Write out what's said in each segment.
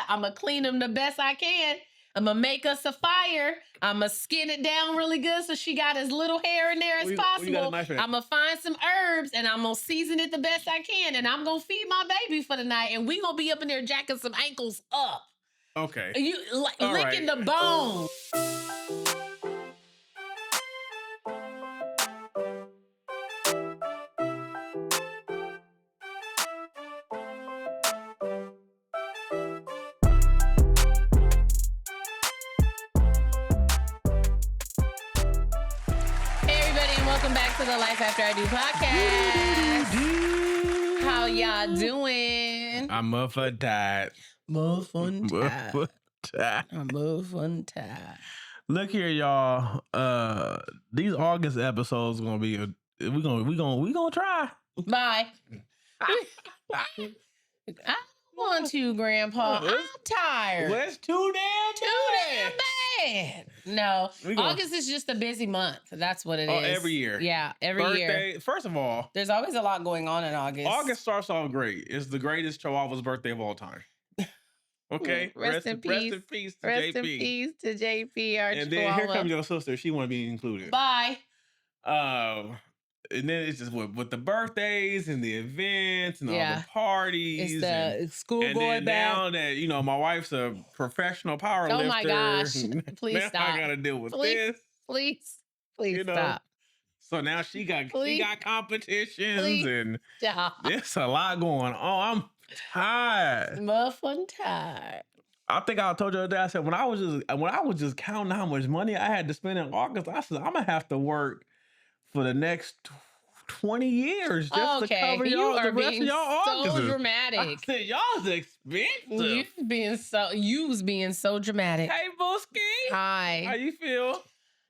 I'm going to clean them the best I can. I'm going to make us a fire. I'm going to skin it down really good so she got as little hair in there as possible. I'm going to find some herbs and I'm going to season it the best I can. And I'm going to feed my baby for the night. And we going to be up in there jacking some ankles up. Okay. You licking the bone. Welcome back to the Life After I Do podcast. How y'all doing? I'm motherfucking tired. Look here, y'all. These August episodes are gonna be we gonna try. Bye. I want to, Grandpa. I'm tired. Well, it's too damn bad. No, August is just a busy month. That's what it is. Every year. Yeah, every year. First of all, there's always a lot going on in August. August starts off great. It's the greatest Chihuahua's birthday of all time. Okay? Rest in peace. Rest in peace to Rest JP. in peace to JP, our and Chihuahua. then here comes your sister. She want to be included. Bye. And then it's just with the birthdays and the events and all the parties. It's the school going back. Now that, my wife's a professional power lifter. Oh my gosh. Please stop. I got to deal with this. Please stop. So now she got competitions and there's a lot going on. I'm tired. Muffin tired. I think I told you the other day, I said, when I was just counting how much money I had to spend in August, I said, I'm going to have to work for the next 20 years just to cover y'all the rest of y'all August. So dramatic. I said, y'all's expensive. You was being so dramatic. Hey, Booski. Hi. How you feel?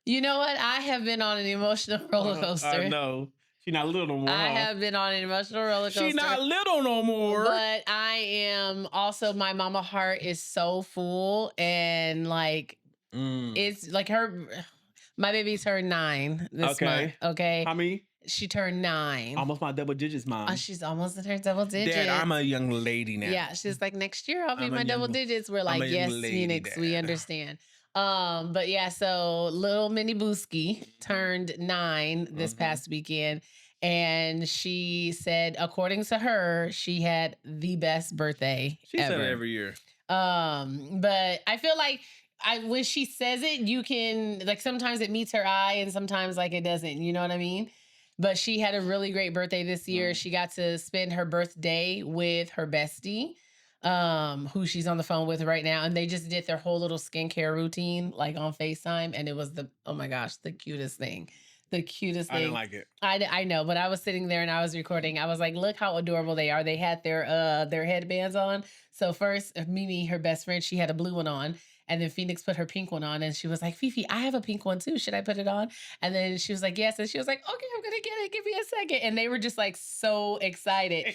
You know what? I have been on an emotional roller coaster. I know. She's not little no more. I have been on an emotional roller coaster. She's not little no more. But I am also, my mama heart is so full and it's like my baby turned 9 this month. Okay. How many? She turned 9. Almost my double digits, Mom. She's almost in her double digits. Dad, I'm a young lady now. Yeah, she's like, next year I'll be my double digits. We're like, yes, Phoenix, we understand. But yeah, so little mini Booski turned 9 this past weekend. And she said, according to her, she had the best birthday ever. Said it every year. But I feel like when she says it, you can, sometimes it meets her eye and sometimes it doesn't, you know what I mean? But she had a really great birthday this year. She got to spend her birthday with her bestie, who she's on the phone with right now. And they just did their whole little skincare routine, on FaceTime. And it was oh my gosh, the cutest thing. The cutest thing. I didn't like it. I know, but I was sitting there and I was recording. I was like, look how adorable they are. They had their headbands on. So first, Mimi, her best friend, she had a blue one on. And then Phoenix put her pink one on and she was like, Fifi, I have a pink one too. Should I put it on? And then she was like, yes. And she was like, okay, I'm going to get it. Give me a second. And they were just so excited.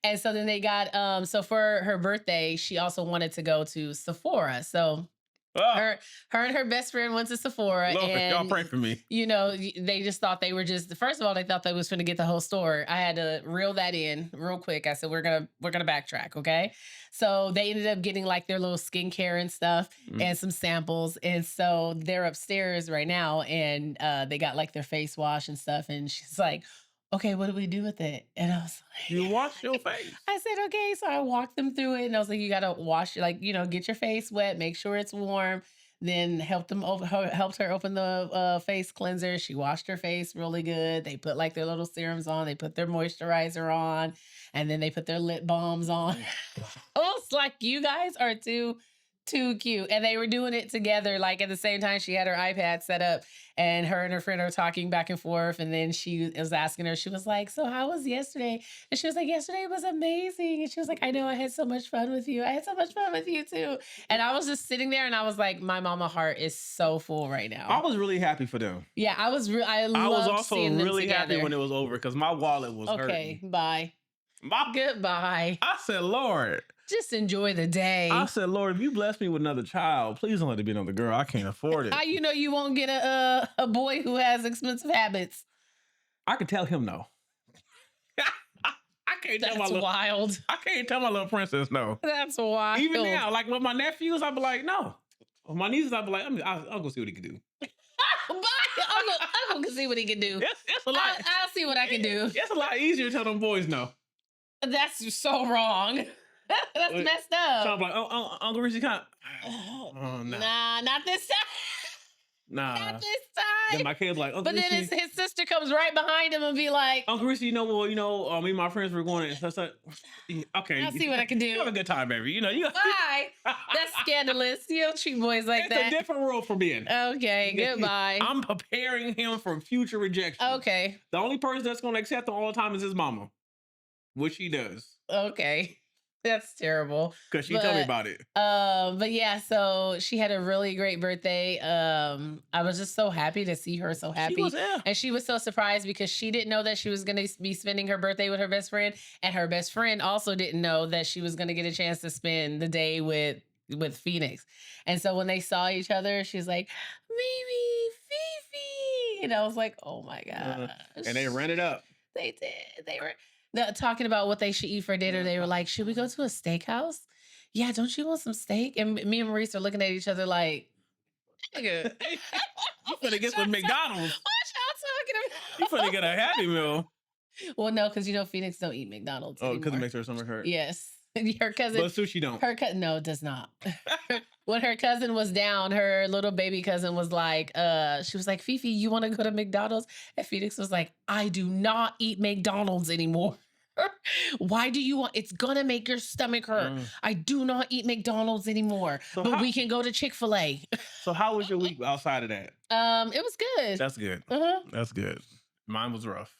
And so then they got, so for her birthday, she also wanted to go to Sephora. So her and her best friend went to Sephora. Lord, and y'all pray for me. They just thought they were first of all, they thought they was going to get the whole store. I had to reel that in real quick. I said, we're going to backtrack. Okay. So they ended up getting their little skincare and stuff and some samples. And so they're upstairs right now and they got their face wash and stuff. And she's like, okay, what do we do with it? And I was like, you wash your face. I said, okay. So I walked them through it and I was like, you got to wash, get your face wet, make sure it's warm. Then helped her open the face cleanser. She washed her face really good. They put their little serums on. They put their moisturizer on. And then they put their lip balms on. I was like, you guys are too cute. And they were doing it together. At the same time, she had her iPad set up and her friend are talking back and forth. And then she was asking her, she was like, so how was yesterday? And she was like, yesterday was amazing. And she was like, I know, I had so much fun with you. I had so much fun with you too. And I was just sitting there and I was like, my mama heart is so full right now. I was really happy for them. Yeah, I was also really together. Happy when it was over because my wallet was hurting. Okay, bye. Goodbye. I said, Lord. Just enjoy the day. I said, Lord, if you bless me with another child, please don't let it be another girl. I can't afford it. How you won't get a boy who has expensive habits? I can tell him no. I can't tell That's wild. I can't tell my little princess no. That's wild. Even now, like with my nephews, I'd be like, no. With my nieces, I'd be like, I'll go see what he can do. Uncle can see what he can do. It's a lot. I'll see what I can do. It's a lot easier to tell them boys no. That's so wrong. That's messed up. So I'm like, Uncle Reese, kind of, no. Nah, not this time. Nah. Not this time. Then my kid's like, Uncle but then Reese, his sister comes right behind him and be like, Uncle Reese, me and my friends were going to, okay. I'll see what I can do. You have a good time, baby. You Bye. That's scandalous. You don't treat boys like that. It's a different world for being. Okay, goodbye. I'm preparing him for future rejection. Okay. The only person that's going to accept him all the time is his mama, which she does. Okay. That's terrible. Because she told me about it. But yeah, so she had a really great birthday. I was just so happy to see her so happy. And she was so surprised because she didn't know that she was going to be spending her birthday with her best friend. And her best friend also didn't know that she was going to get a chance to spend the day with Phoenix. And so when they saw each other, she's like, Mimi, Fifi. And I was like, oh my gosh. And they ran it up. They did. They were talking about what they should eat for dinner. They were like, should we go to a steakhouse? Yeah, don't you want some steak? And me and Maurice are looking at each other like, nigga. You finna get some McDonald's. What y'all talking about? You finna get a Happy Meal. Well, no, because Phoenix don't eat McDonald's anymore. Because it makes her stomach hurt. Yes. Her cousin. But sushi don't. No, it does not. When her cousin was down, her little baby cousin was like, she was like, Fifi, you want to go to McDonald's? And Phoenix was like, I do not eat McDonald's anymore. Why do you want? It's gonna make your stomach hurt. I do not eat McDonald's anymore. So but we can go to Chick-fil-A. So how was your week outside of that? It was good. That's good. That's good. Mine was rough.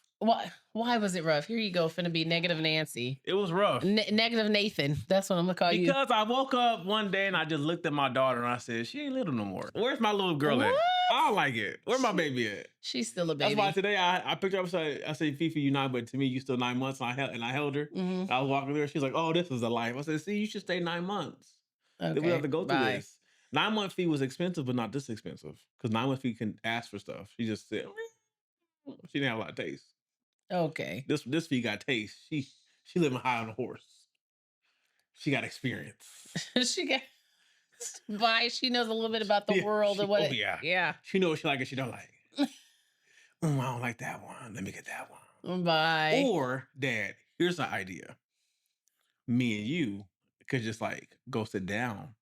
Why was it rough? Here you go, finna be negative Nancy. It was rough. Negative Nathan. That's what I'm gonna call you. Because I woke up one day and I just looked at my daughter and I said, she ain't little no more. Where's my little girl at? I don't like it. Where my baby at? She's still a baby. That's why today I picked her up and I said, Fifi, you 9, but to me, you still 9 months. And I held her. Mm-hmm. I was walking there. She's like, oh, this is a life. I said, see, you should stay 9 months. Okay, then we have to go through this. 9-month fee was expensive, but not this expensive. Because 9-month fee can ask for stuff. She just said, she didn't have a lot of taste. Okay. This fee got taste. She living high on a horse. She got experience. She knows a little bit about the world and what. Yeah. She knows what she like and she don't like. I don't like that one. Let me get that one. Bye. Or, Dad, here's an idea. Me and you could just like go sit down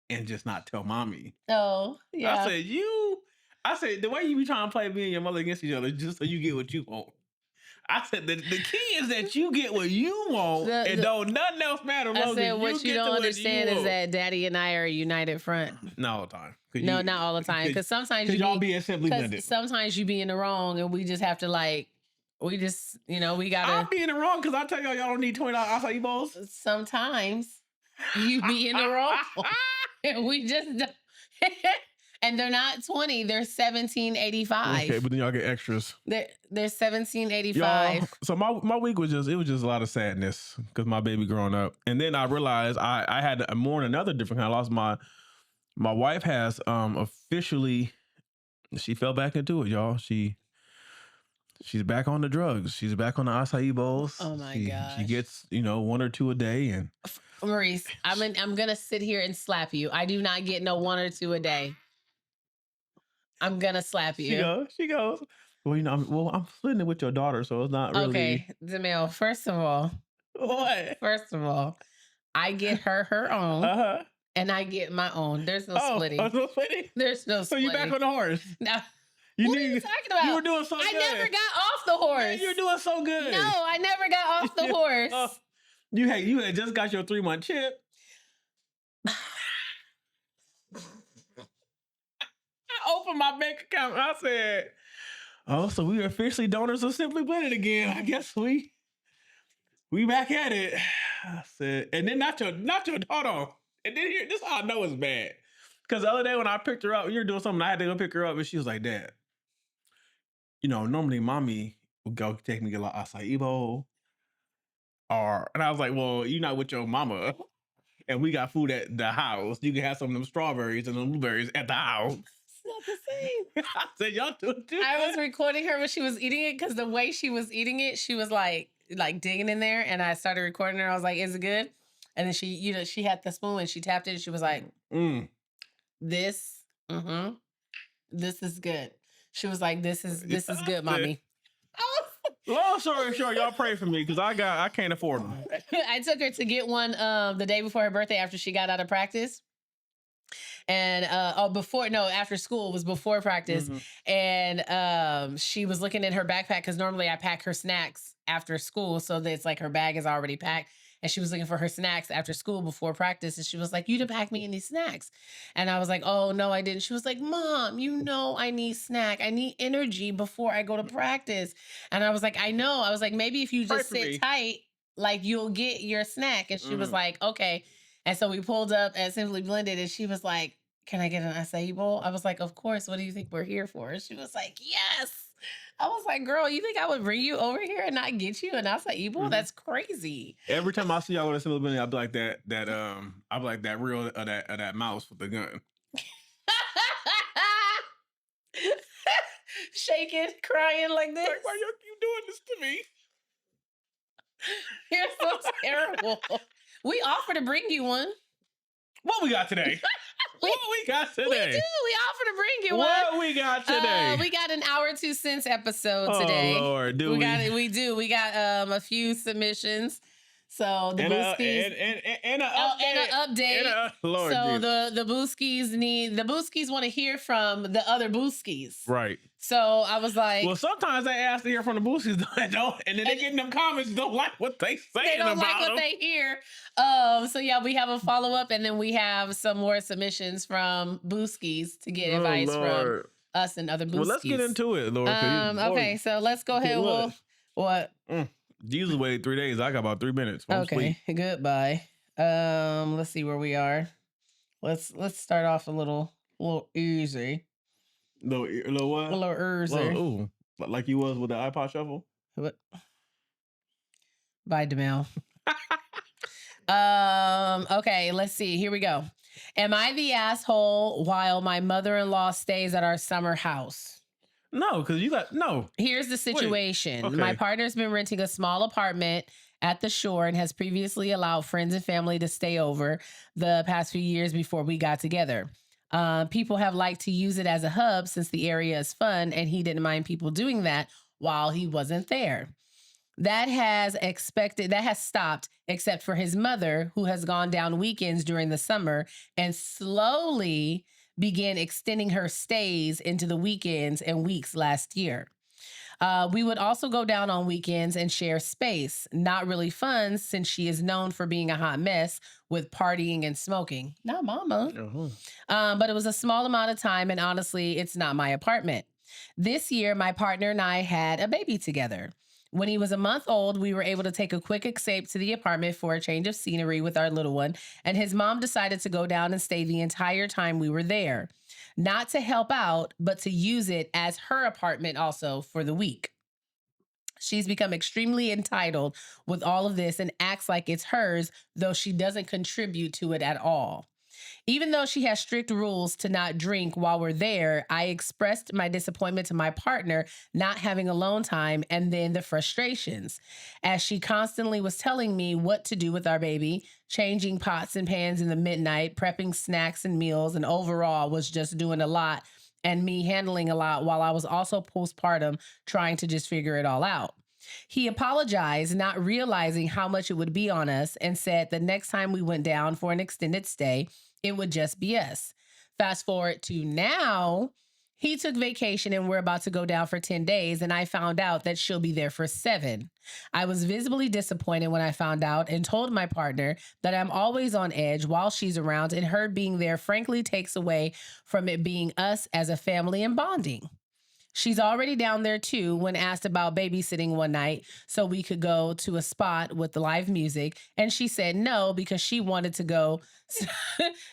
and just not tell mommy. Oh, yeah. I said the way you be trying to play me and your mother against each other just so you get what you want. I said the key is that you get what you want and don't nothing else matter. I said what you don't understand is that Daddy and I are a united front. Not all the time. No, not all the time. Because sometimes y'all being simply blended. Sometimes you be in the wrong and we just have to like, we just, we gotta. I'll be in the wrong because I tell y'all don't need $20 acai bowls. Sometimes you be in the wrong. And we just don't. And they're not 20, they're $17.85. Okay, but then y'all get extras. They're $17.85. So my week was just a lot of sadness because my baby growing up. And then I realized I had to mourn another different kind. I lost my wife has officially, she fell back into it, y'all. She's back on the drugs. She's back on the acai bowls. Oh my gosh. She gets, 1 or 2 a day. And Maurice, I'm gonna sit here and slap you. I do not get no 1 or 2 a day. I'm gonna slap you. She goes. Well, I'm splitting it with your daughter, so it's not really. Okay, Jamil. First of all, what? First of all, I get her own, and I get my own. There's no splitting. There's no splitting. There's no splitting. So you back on the horse? No. What are you talking about? You were doing so good. I never got off the horse. Man, you're doing so good. No, I never got off the horse. You had just got your 3-month chip. I opened my bank account and I said, oh, so we are officially donors of Simply Blended again. I guess we back at it. I said, and then not your daughter. And then here, this is how I know it's bad. Because the other day when I picked her up, you were doing something, I had to go pick her up, and she was like, Dad, normally mommy would go take me to get acai bowl. And I was like, well, you're not with your mama. And we got food at the house. You can have some of them strawberries and them blueberries at the house. It's not the same. I said, y'all do it too. I was recording her when she was eating it because the way she was eating it, she was like, like digging in there, and I started recording her. I was like, "Is it good?" And then she had the spoon and she tapped it. And she was like, "This, this is good." She was like, "This is good, mommy." Long story short, y'all pray for me because I can't afford them. I took her to get one the day before her birthday after she got out of practice. And after school, it was before practice. And she was looking in her backpack because normally I pack her snacks after school, so that it's like her bag is already packed. And she was looking for her snacks after school before practice. And she was like, "You didn't pack me any snacks." And I was like, "Oh, no, I didn't." She was like, "Mom, you know I need snack. I need energy before I go to practice." And I was like, "I know." I was like, "Maybe if you just sit tight, like you'll get your snack." And she was like, "Okay." And so we pulled up at Simply Blended, and she was like, "Can I get an acai bowl?" I was like, "Of course. What do you think we're here for?" And she was like, "Yes." I was like, "Girl, you think I would bring you over here and not get you an acai bowl? That's crazy." Every time I see y'all with a Simply Blended, I'll be like I'll be like that reel of that mouse with the gun. Shaking, crying like this. Like, why you doing this to me? You're so terrible. We offer to bring you one. What we got today? What we got today? We do. We offer to bring you one. What we got today? We got an Hour 2 Cents episode today. Oh Lord, do we? We do. We got a few submissions. So the Booskies and an update. Lord, so the Booskies want to hear from the other Booskies. Right. So I was like, well, sometimes they ask to hear from the Booskies, and then they get in them comments, don't like what they say. They don't like what they hear. So yeah, we have a follow up, and then we have some more submissions from Booskies to get advice from us and other Booskies. Well, let's get into it, Lord. Okay, so let's go ahead. What? Jesus waited 3 days. I got about 3 minutes. Okay, goodbye. Let's see where we are. Let's start off a little easy. Little what? A little easy. Ooh, like you was with the iPod Shuffle. What? Bye, Demel. Okay, let's see. Here we go. Am I the asshole while my mother-in-law stays at our summer house? No, because no. Here's the situation. Okay. My partner's been renting a small apartment at the shore and has previously allowed friends and family to stay over the past few years before we got together. People have liked to use it as a hub since the area is fun, and he didn't mind people doing that while he wasn't there. That has stopped, except for his mother, who has gone down weekends during the summer and slowly began extending her stays into the weekends and weeks last year. We would also go down on weekends and share space. Not really fun since she is known for being a hot mess with partying and smoking. Not mama. But it was a small amount of time, and honestly, it's not my apartment. This year, my partner and I had a baby together. When he was a month old, we were able to take a quick escape to the apartment for a change of scenery with our little one, and his mom decided to go down and stay the entire time we were there. Not to help out, but to use it as her apartment also for the week. She's become extremely entitled with all of this and acts like it's hers, though she doesn't contribute to it at all. Even though she has strict rules to not drink while we're there, I expressed my disappointment to my partner not having alone time and then the frustrations, as she constantly was telling me what to do with our baby, changing pots and pans in the midnight, prepping snacks and meals, and overall was just doing a lot and me handling a lot while I was also postpartum trying to just figure it all out. He apologized, not realizing how much it would be on us, and said the next time we went down for an extended stay, it would just be us. Fast forward to now, he took vacation and we're about to go down for 10 days, and I found out that she'll be there for 7. I was visibly disappointed when I found out and told my partner that I'm always on edge while she's around, and her being there frankly takes away from it being us as a family and bonding. She's already down there too when asked about babysitting one night so we could go to a spot with the live music. And she said no because she wanted to go.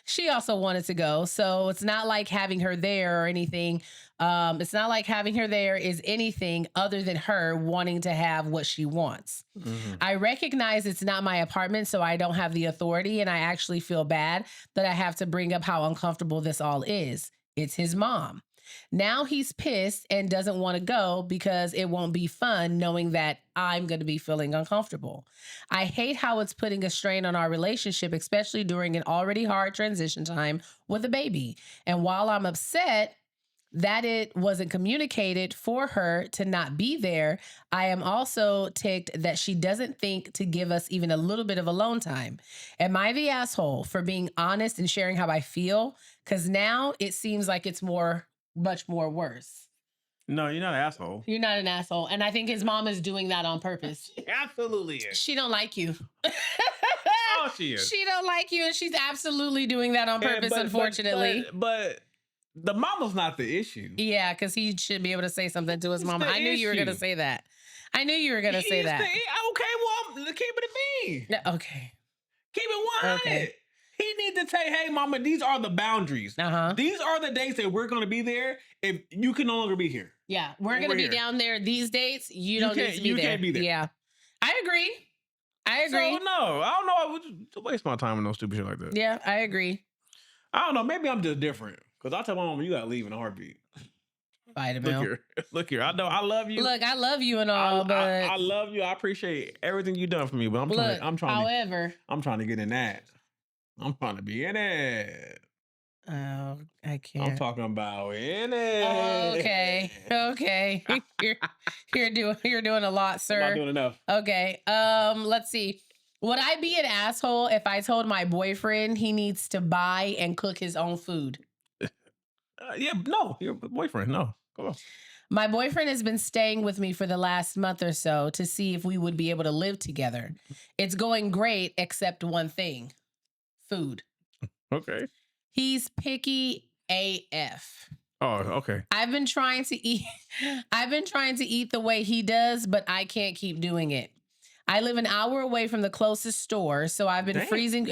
She also wanted to go. So it's not like having her there or anything. It's not like having her there is anything other than her wanting to have what she wants. Mm-hmm. I recognize it's not my apartment, so I don't have the authority. And I actually feel bad that I have to bring up how uncomfortable this all is. It's his mom. Now he's pissed and doesn't want to go because it won't be fun knowing that I'm going to be feeling uncomfortable. I hate how it's putting a strain on our relationship, especially during an already hard transition time with a baby. And while I'm upset that it wasn't communicated for her to not be there, I am also ticked that she doesn't think to give us even a little bit of alone time. Am I the asshole for being honest and sharing how I feel? Because now it seems like it's much more worse. No, you're not an asshole. You're not an asshole. And I think his mom is doing that on purpose. She absolutely is. She don't like you. Oh, she is. She don't like you, and she's absolutely doing that on purpose, unfortunately. But the mama's not the issue. Yeah, because he should be able to say something to his mama. I knew you were going to say that. I knew you were going to say that. Okay, well, keep it at me. Okay. Keep it 100. Okay. He needs to say, hey, mama, these are the boundaries. These are the dates that we're going to be there if you can no longer be here. Yeah, we're going to be down there these dates. You don't need to be there. You can't be there. Yeah. I agree. So, no, I don't know. I would just waste my time on no stupid shit like that. Yeah, I agree. I don't know. Maybe I'm just different. Because I tell my mom, you got to leave in a heartbeat. Look here. I know I love you. Look, I love you and all, but I love you. I appreciate everything you've done for me. But I'm trying to get in that. I'm trying to be in it. Oh, I can't. I'm talking about in it. Oh, okay. You're doing a lot, sir. I'm not doing enough. Okay. Let's see. Would I be an asshole if I told my boyfriend he needs to buy and cook his own food? No, your boyfriend. No, come on. My boyfriend has been staying with me for the last month or so to see if we would be able to live together. It's going great, except one thing: food. Okay. He's picky AF. Oh, okay. I've been trying to eat the way he does, but I can't keep doing it. I live an hour away from the closest store, so I've been freezing.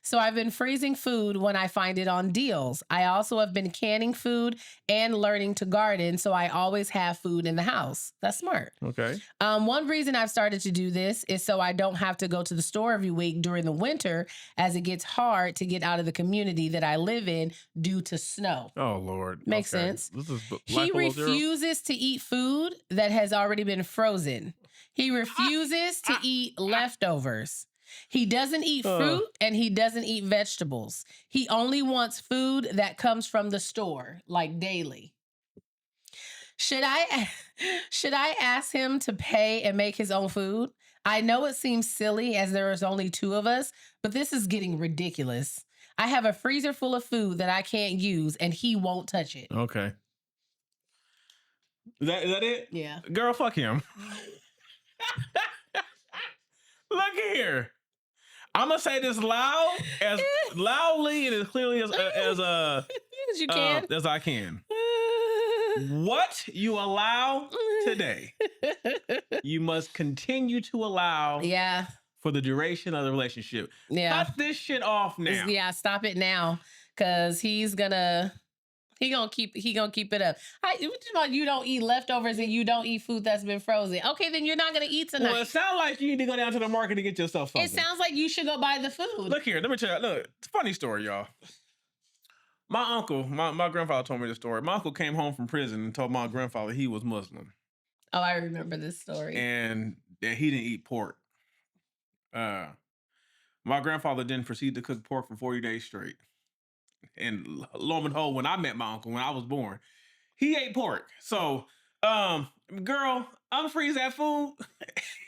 So I've been freezing food when I find it on deals. I also have been canning food and learning to garden, so I always have food in the house. That's smart. Okay. One reason I've started to do this is so I don't have to go to the store every week during the winter, as it gets hard to get out of the community that I live in due to snow. Oh, Lord. Makes sense. He refuses to eat food that has already been frozen. He refuses to eat leftovers. He doesn't eat fruit and he doesn't eat vegetables. He only wants food that comes from the store, like daily. Should I ask him to pay and make his own food? I know it seems silly as there is only 2 of us, but this is getting ridiculous. I have a freezer full of food that I can't use and he won't touch it. Okay. Is that it? Yeah. Girl, fuck him. Look here. I'm gonna say this loudly and as clearly as you can, as I can. What you allow today, you must continue to allow. Yeah. For the duration of the relationship. Yeah. Cut this shit off now. Yeah. Stop it now, because he gonna keep it up. You don't eat leftovers and you don't eat food that's been frozen. Okay, then you're not gonna eat tonight. Well, it sounds like you need to go down to the market to get yourself something. It sounds like you should go buy the food. Look here, let me tell you. Look, it's a funny story, y'all. My uncle, my grandfather told me this story. My uncle came home from prison and told my grandfather he was Muslim. Oh, I remember this story. And that he didn't eat pork. My grandfather then proceeded to cook pork for 40 days straight. And lo and behold, when I met my uncle, when I was born, he ate pork. So, girl, unfreeze that food.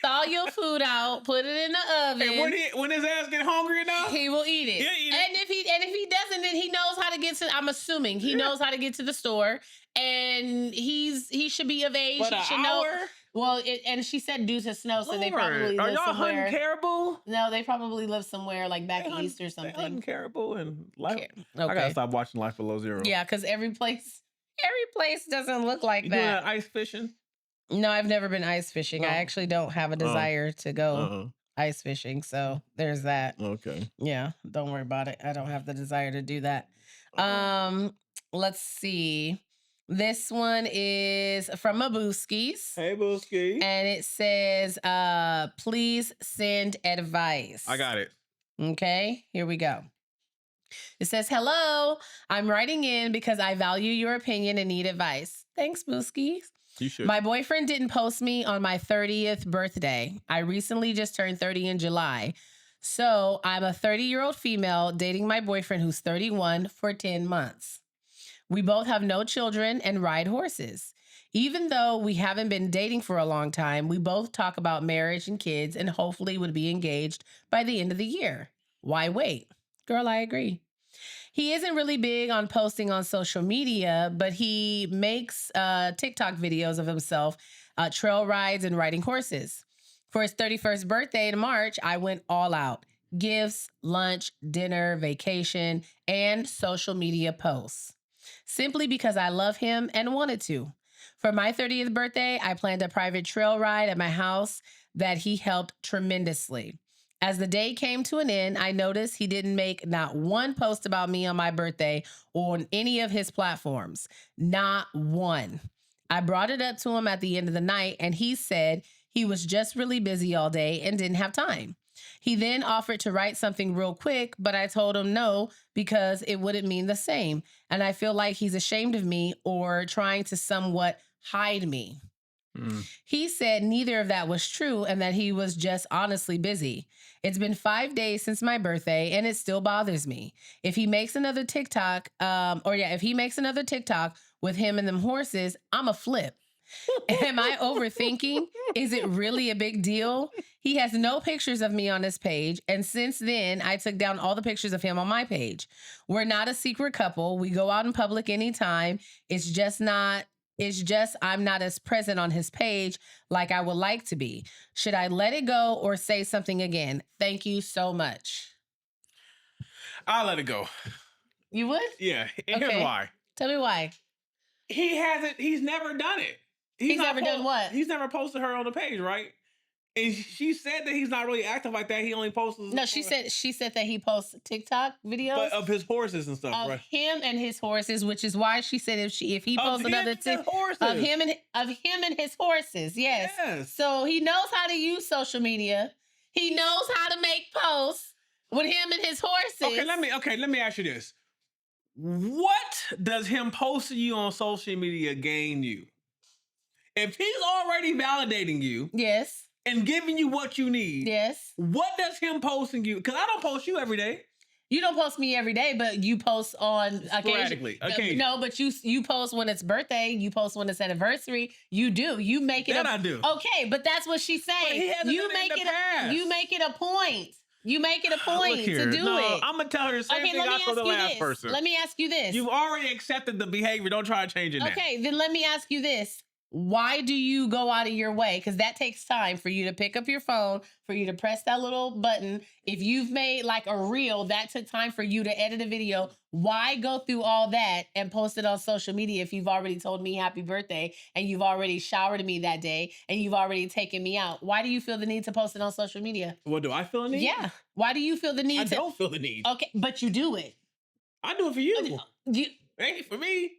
Thaw your food out, put it in the oven. And when his ass get hungry enough, he will eat it. He'll eat it. And if he doesn't, then he knows how to get to. I'm assuming he knows how to get to the store, and he should be of age. But he should know. Well, and she said due to snow, so they probably live somewhere. Hunting caribou? No, they probably live somewhere like back east or something. Hunting caribou and life. Okay. I gotta stop watching Life Below Zero. Yeah, because every place doesn't look like you that. Doing ice fishing? No, I've never been ice fishing. No. I actually don't have a desire to go ice fishing, so there's that. Okay. Yeah, don't worry about it. I don't have the desire to do that. Let's see. This one is from Abooskies. Hey, Booskies. And it says, please send advice. I got it. Okay, here we go. It says, hello, I'm writing in because I value your opinion and need advice. Thanks, Booskies. You should. My boyfriend didn't post me on my 30th birthday. I recently just turned 30 in July. So I'm a 30-year-old female dating my boyfriend who's 31 for 10 months. We both have no children and ride horses. Even though we haven't been dating for a long time, we both talk about marriage and kids and hopefully would be engaged by the end of the year. Why wait? Girl, I agree. He isn't really big on posting on social media, but he makes TikTok videos of himself, trail rides and riding horses. For his 31st birthday in March, I went all out. Gifts, lunch, dinner, vacation, and social media posts. Simply because I love him and wanted to. For my 30th birthday, I planned a private trail ride at my house that he helped tremendously. As the day came to an end, I noticed he didn't make not one post about me on my birthday or on any of his platforms. Not one. I brought it up to him at the end of the night, and he said he was just really busy all day and didn't have time. He then offered to write something real quick, but I told him no because it wouldn't mean the same. And I feel like he's ashamed of me or trying to somewhat hide me. He said neither of that was true and that he was just honestly busy. It's been 5 days since my birthday and it still bothers me. If he makes another TikTok, if he makes another TikTok with him and them horses, I'm a flip. Am I overthinking? Is it really a big deal? He has no pictures of me on his page. And since then, I took down all the pictures of him on my page. We're not a secret couple. We go out in public anytime. It's just I'm not as present on his page like I would like to be. Should I let it go or say something again? Thank you so much. I'll let it go. You would? Yeah. And here's why. Tell me why. He's never done it. He's never done what? He's never posted her on the page, right? And she said that he's not really active like that. He only posts. No, she said that he posts TikTok videos of his horses and stuff, of right? him and his horses, which is why she said if he posts another of him and his horses, yes. So he knows how to use social media. He knows how to make posts with him and his horses. Okay, let me ask you this: what does him posting you on social media gain you? If he's already validating you, yes, and giving you what you need, yes, what does him posting you? Because I don't post you every day. You don't post me every day, but you post on sporadically. No, but you post when it's birthday. You post when it's anniversary. You do. You make it. I do. Okay, but that's what she's saying. You make it a point. You make it a point to do it. I'm gonna tell her the same thing I told the last person. Let me ask you this. You've already accepted the behavior. Don't try to change it now. Okay, then let me ask you this. Why do you go out of your way? Because that takes time for you to pick up your phone, for you to press that little button. If you've made like a reel, that took time for you to edit a video. Why go through all that and post it on social media if you've already told me happy birthday and you've already showered me that day and you've already taken me out? Why do you feel the need to post it on social media? What, do I feel the need? Yeah. Why do you feel the need I don't feel the need. Okay, but you do it. I do it for you. Ain't for me.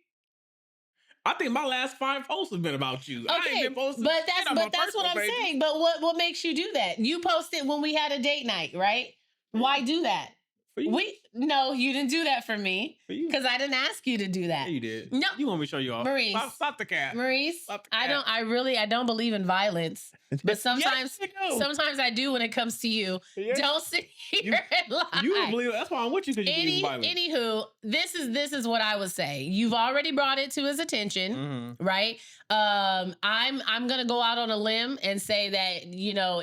I think my last 5 posts have been about you. Okay, I ain't been posting but that's what I'm saying. But what makes you do that? You posted when we had a date night, right? Why do that? For you. No, you didn't do that for me. For you. Because I didn't ask you to do that. Yeah, you did. No. You want me to show you off. Maurice. Stop the cat. Maurice, Stop the cat. I don't believe in violence. But sometimes yes, sometimes I do when it comes to you. Yes. Don't sit here and lie. You don't believe it. That's why I'm with you, because you believe in violence. Anywho, this is what I would say. You've already brought it to his attention, right? I'm gonna go out on a limb and say that,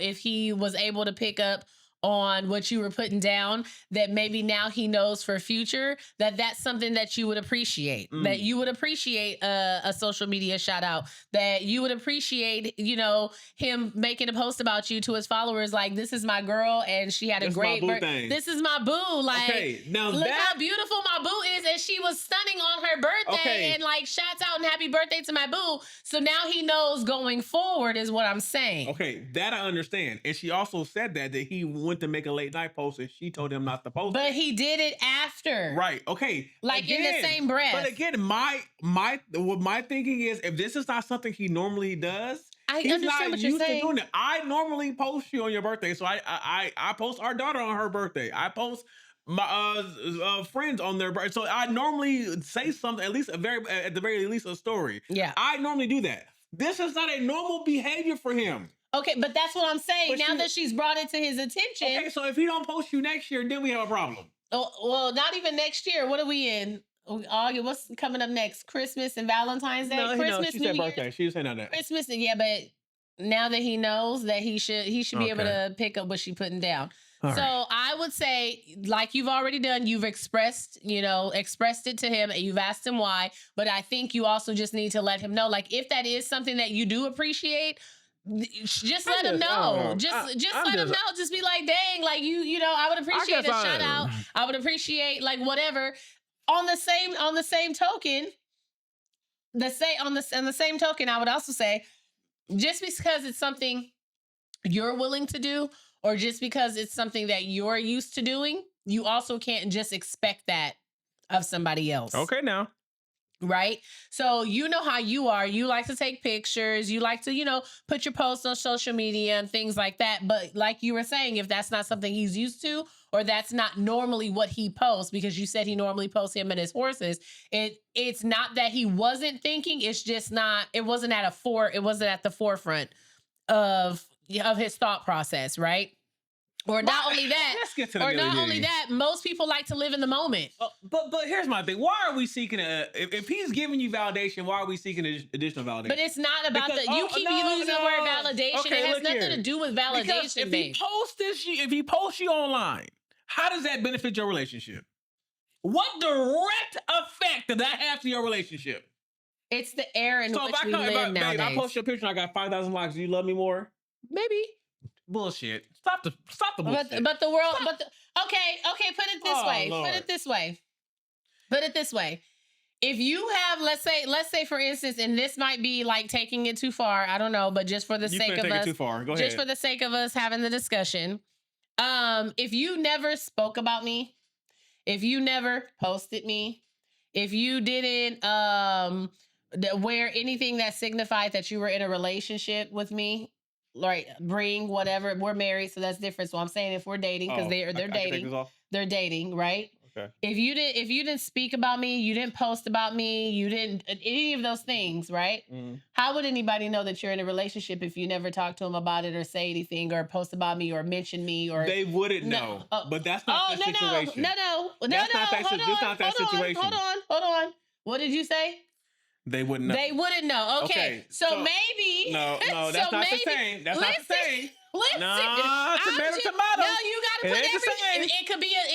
if he was able to pick up on what you were putting down, that maybe now he knows for future that's something that you would appreciate, that you would appreciate a social media shout out, that you would appreciate, him making a post about you to his followers. Like, this is my girl and she had a great birthday. This is my boo. Like, okay, now look how beautiful my boo is. And she was stunning on her birthday and like shouts out and happy birthday to my boo. So now he knows going forward is what I'm saying. Okay. That I understand. And she also said that he went to make a late night post and she told him not to post. But he did it after. Right. Okay. Like again, in the same breath. But again, my thinking is, if this is not something he normally does, I understand what you're saying. Doing it. I normally post you on your birthday. So I post our daughter on her birthday. I post my friends on their birthday. So I normally say something, at the very least a story. Yeah. I normally do that. This is not a normal behavior for him. Okay, but that's what I'm saying. But now that she's brought it to his attention. Okay, so if he don't post you next year, then we have a problem. Oh, well, not even next year. What are we in? August. What's coming up next? Christmas and Valentine's Day. No, Christmas, she said birthday. She was saying that. Christmas, yeah, but now that he knows that he should be able to pick up what she's putting down. So I would say, like you've already done, you've expressed it to him and you've asked him why. But I think you also just need to let him know, like, if that is something that you do appreciate, just let him know. Just let him know. Just be like, dang, like I would appreciate a shout out. I would appreciate like whatever. On the same token, I would also say, just because it's something you're willing to do, or just because it's something that you're used to doing, you also can't just expect that of somebody else. Okay, now. Right? So you know how you are. You like to take pictures. You like to, put your posts on social media and things like that. But like you were saying, if that's not something he's used to, or that's not normally what he posts, because you said he normally posts him and his horses, it's not that he wasn't thinking. It's just not, it wasn't at the forefront of his thought process, right? Or not only that, let's get to the only that, most people like to live in the moment. But here's my thing. Why are we seeking if he's giving you validation, why are we seeking additional validation? But it's not about you keep using the word validation. Okay, it has nothing to do with validation. Because if he posts you online, how does that benefit your relationship? What direct effect does that have to your relationship? It's the air in which we live nowadays. I post your picture and I got 5,000 likes. Do you love me more? Maybe. Bullshit. Stop the bullshit. But the world. Okay. Put it this way. Lord. Put it this way. If you have, let's say for instance, and this might be like taking it too far. I don't know, but just for the sake of us, too far. Go ahead. Just for the sake of us having the discussion. If you never spoke about me, if you never posted me, if you didn't wear anything that signified that you were in a relationship with me. Right, bring whatever. We're married, so that's different. So I'm saying if we're dating, because they're dating, right? Okay. If you didn't speak about me, you didn't post about me, you didn't any of those things, right? Mm. How would anybody know that you're in a relationship if you never talk to them about it or say anything or post about me or mention me? Or they wouldn't know. But that's not the situation. No. That's not that situation. Hold on. What did you say? They wouldn't know. They wouldn't know. Okay. So maybe. No, that's not the same. That's not the same. Listen. No, tomato. No, you gotta put everything. It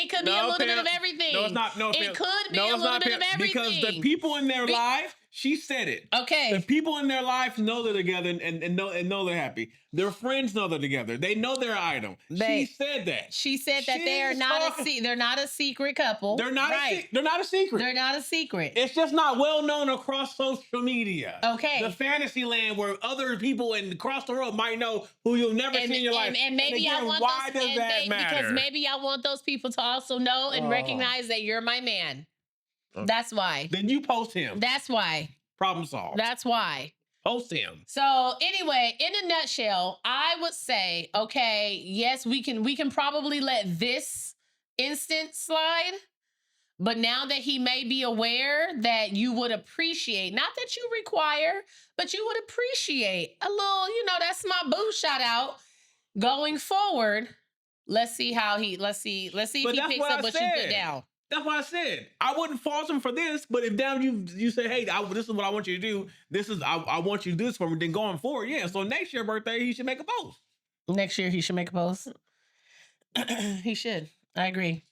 could be a little bit of everything. No, it's not. No, it could be a little bit of everything. Because the people in their life, she said it. Okay. The people in their life know they're together and know they're happy. Their friends know they're together. They know they're an item. She said that. She said that they're not a secret couple. They're not they're not a secret. They're not a secret. It's just not well known across social media. Okay. The fantasy land where other people across the world might know who you'll never see in your life. And maybe I want why does that matter? Because maybe I want those people to also know and recognize that you're my man. That's why. Then you post him. That's why. Problem solved. That's why. Post him. So anyway, in a nutshell, I would say, okay, yes, we can probably let this instance slide. But now that he may be aware that you would appreciate, not that you require, but you would appreciate a little, that's my boo shout out going forward. Let's see if he picks up what you put down. That's what I said. I wouldn't fault him for this, but if down you say, hey, this is what I want you to do. I want you to do this for me. Then going forward, yeah. So next year's birthday, he should make a post. Next year, he should make a post. He should. I agree.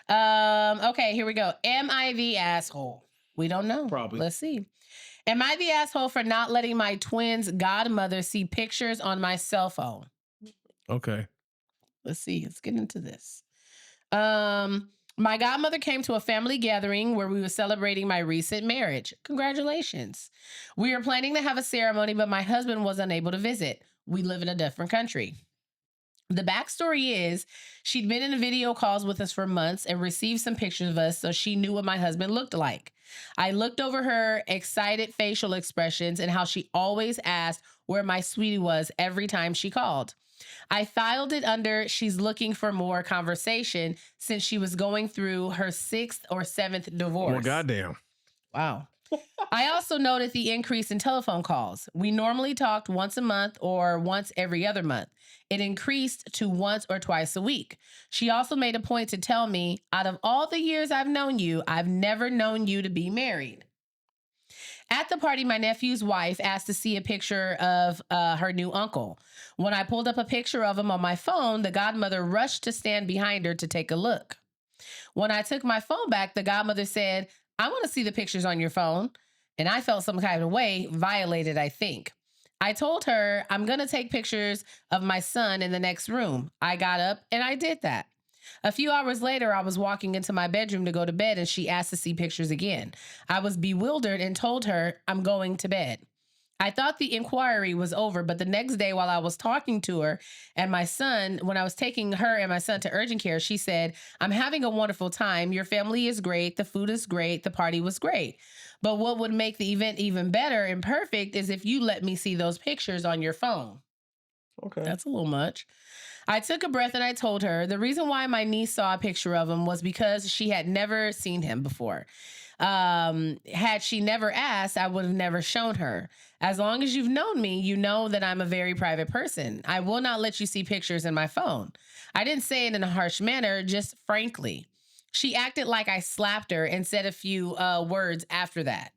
Okay, here we go. Am I the asshole? We don't know. Probably. Let's see. Am I the asshole for not letting my twins' godmother see pictures on my cell phone? Okay. Let's see. Let's get into this. My godmother came to a family gathering where we were celebrating my recent marriage. Congratulations. We were planning to have a ceremony, but my husband was unable to visit. We live in a different country. The backstory is she'd been in video calls with us for months and received some pictures of us, so she knew what my husband looked like. I looked over her excited facial expressions and how she always asked where my sweetie was every time she called. I filed it under she's looking for more conversation since she was going through her 6th or 7th divorce. Well, goddamn. Wow. I also noted the increase in telephone calls. We normally talked once a month or once every other month. It increased to once or twice a week. She also made a point to tell me, out of all the years I've known you, I've never known you to be married. At the party, my nephew's wife asked to see a picture of her new uncle. When I pulled up a picture of him on my phone, the godmother rushed to stand behind her to take a look. When I took my phone back, the godmother said, I want to see the pictures on your phone. And I felt some kind of way, violated, I think. I told her, I'm going to take pictures of my son in the next room. I got up and I did that. A few hours later, I was walking into my bedroom to go to bed and she asked to see pictures again. I was bewildered and told her, I'm going to bed. I thought the inquiry was over, but the next day while I was talking to her and my son, when I was taking her and my son to urgent care, she said, I'm having a wonderful time. Your family is great. The food is great. The party was great. But what would make the event even better and perfect is if you let me see those pictures on your phone. Okay. That's a little much. I took a breath and I told her the reason why my niece saw a picture of him was because she had never seen him before. Had she never asked, I would have never shown her. As long as you've known me, you know that I'm a very private person. I will not let you see pictures in my phone. I didn't say it in a harsh manner, just frankly. She acted like I slapped her and said a few words after that.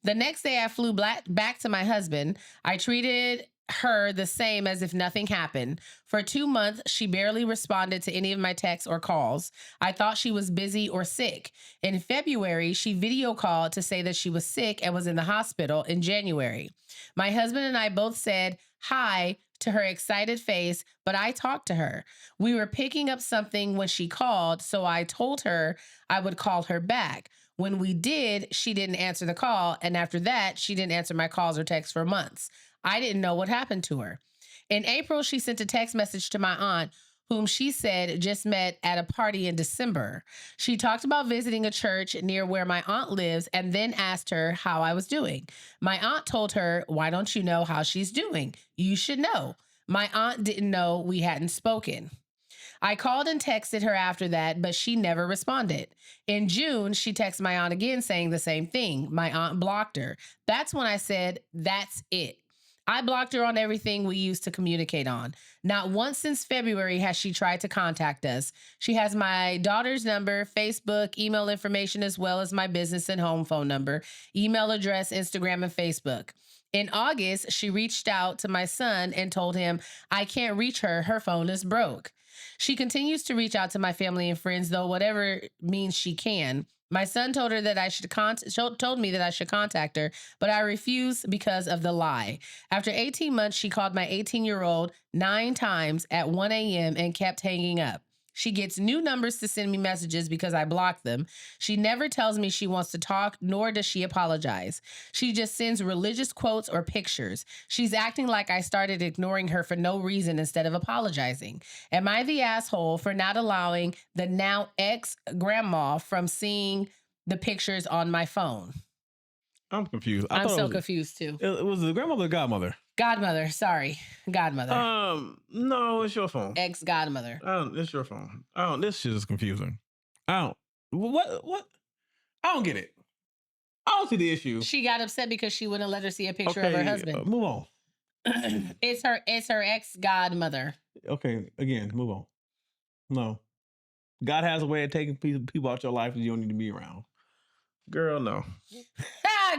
The next day I flew back to my husband. I treated her the same as if nothing happened. For 2 months, she barely responded to any of my texts or calls. I thought she was busy or sick. In February, she video called to say that she was sick and was in the hospital in January. My husband and I both said hi to her excited face, but I talked to her. We were picking up something when she called, so I told her I would call her back. When we did, she didn't answer the call, and after that, she didn't answer my calls or texts for months. I didn't know what happened to her. In April, she sent a text message to my aunt, whom she said just met at a party in December. She talked about visiting a church near where my aunt lives and then asked her how I was doing. My aunt told her, why don't you know how she's doing? You should know. My aunt didn't know we hadn't spoken. I called and texted her after that, but she never responded. In June, she texted my aunt again saying the same thing. My aunt blocked her. That's when I said, that's it. I blocked her on everything we used to communicate on. Not once since February has she tried to contact us. She has my daughter's number, Facebook, email information, as well as my business and home phone number, email address, Instagram, and Facebook. In August, she reached out to my son and told him, I can't reach her. Her phone is broke. She continues to reach out to my family and friends, though whatever means she can. My son told her that told me that I should contact her, but I refused because of the lie. After 18 months, she called my 18-year-old 9 times at 1 a.m. and kept hanging up. She gets new numbers to send me messages because I blocked them. She never tells me she wants to talk, nor does she apologize. She just sends religious quotes or pictures. She's acting like I started ignoring her for no reason instead of apologizing. Am I the asshole for not allowing the now ex-grandma from seeing the pictures on my phone? I'm confused. I'm so confused too. It was the grandmother or godmother? Godmother, sorry. Godmother. No, it's your phone. Ex-godmother. It's your phone. This shit is confusing. What? I don't get it. I don't see the issue. She got upset because she wouldn't let her see a picture of her husband. Move on. It's her ex-godmother. Okay, again, move on. No. God has a way of taking people out your life that you don't need to be around. Girl, no.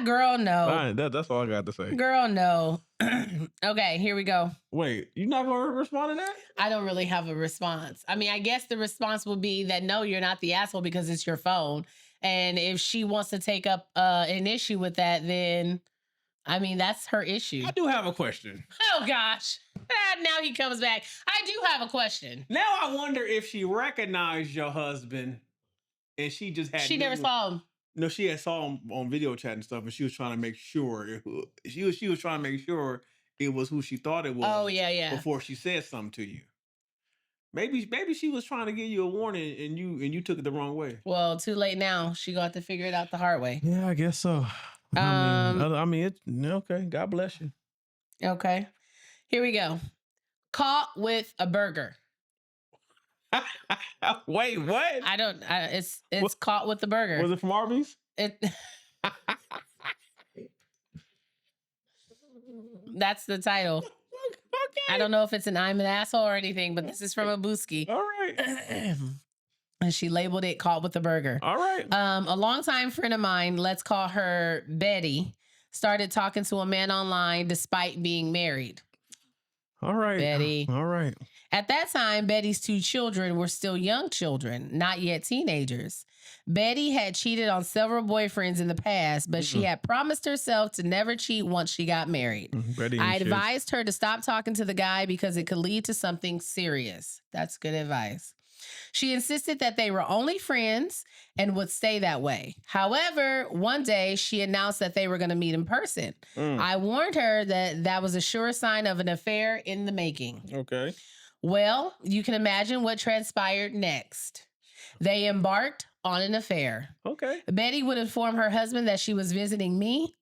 Girl, no. Right, that's all I got to say. Girl, no. Okay, here we go. Wait, you not going to respond to that? I don't really have a response. I mean, I guess the response would be that no, you're not the asshole because it's your phone. And if she wants to take up an issue with that, then, I mean, that's her issue. I do have a question. Oh, gosh. Now he comes back. I do have a question. Now I wonder if she recognized your husband and she just had... She never saw him. No, she had saw him on video chat and stuff, and she was trying to make sure she was trying to make sure it was who she thought it was. Oh yeah. Before she said something to you. Maybe she was trying to give you a warning, and you took it the wrong way. Well, too late now. She got to figure it out the hard way. Yeah, I guess so. I mean, okay. God bless you. Okay, here we go. Caught with a burger. Wait, what? It's caught with the burger. Was it from Arby's? That's the title. Okay. I don't know if it's an I'm an asshole or anything, but this is from a Booski. All right. And she labeled it Caught with the Burger. All right. A longtime friend of mine, let's call her Betty, started talking to a man online despite being married. All right. Betty. All right. At that time, Betty's 2 children were still young children, not yet teenagers. Betty had cheated on several boyfriends in the past, but she had promised herself to never cheat once she got married. I advised her to stop talking to the guy because it could lead to something serious. That's good advice. She insisted that they were only friends and would stay that way. However, one day she announced that they were going to meet in person. I warned her that that was a sure sign of an affair in the making. Okay. Well, you can imagine what transpired next. They embarked on an affair. Okay. Betty would inform her husband that she was visiting me.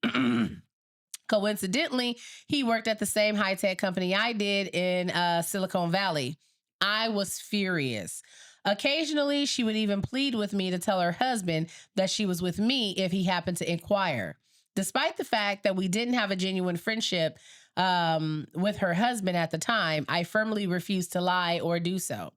Coincidentally, he worked at the same high-tech company I did in Silicon Valley. I was furious. Occasionally, she would even plead with me to tell her husband that she was with me if he happened to inquire. Despite the fact that we didn't have a genuine friendship with her husband at the time, I firmly refused to lie or do so.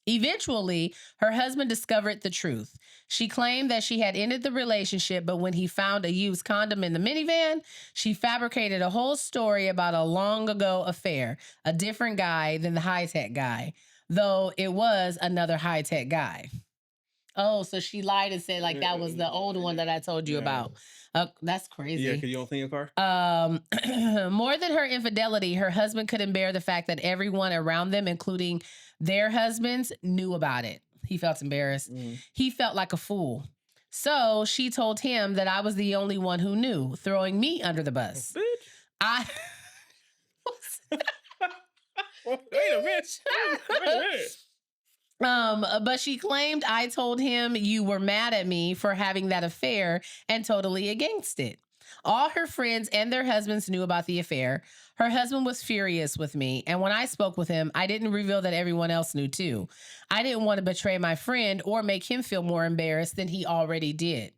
Eventually, her husband discovered the truth. She claimed that she had ended the relationship, but when he found a used condom in the minivan, she fabricated a whole story about a long ago affair, a different guy than the high-tech guy, though it was another high-tech guy. Oh, so she lied and said like that was the old one that I told you about. That's crazy. Yeah, because you don't clean your car? More than her infidelity, her husband couldn't bear the fact that everyone around them, including their husbands, knew about it. He felt embarrassed. He felt like a fool. So she told him that I was the only one who knew, throwing me under the bus. Bitch. Wait a minute. But she claimed I told him you were mad at me for having that affair and totally against it. All her friends and their husbands knew about the affair. Her husband was furious with me, and when I spoke with him, I didn't reveal that everyone else knew too. I didn't want to betray my friend or make him feel more embarrassed than he already did.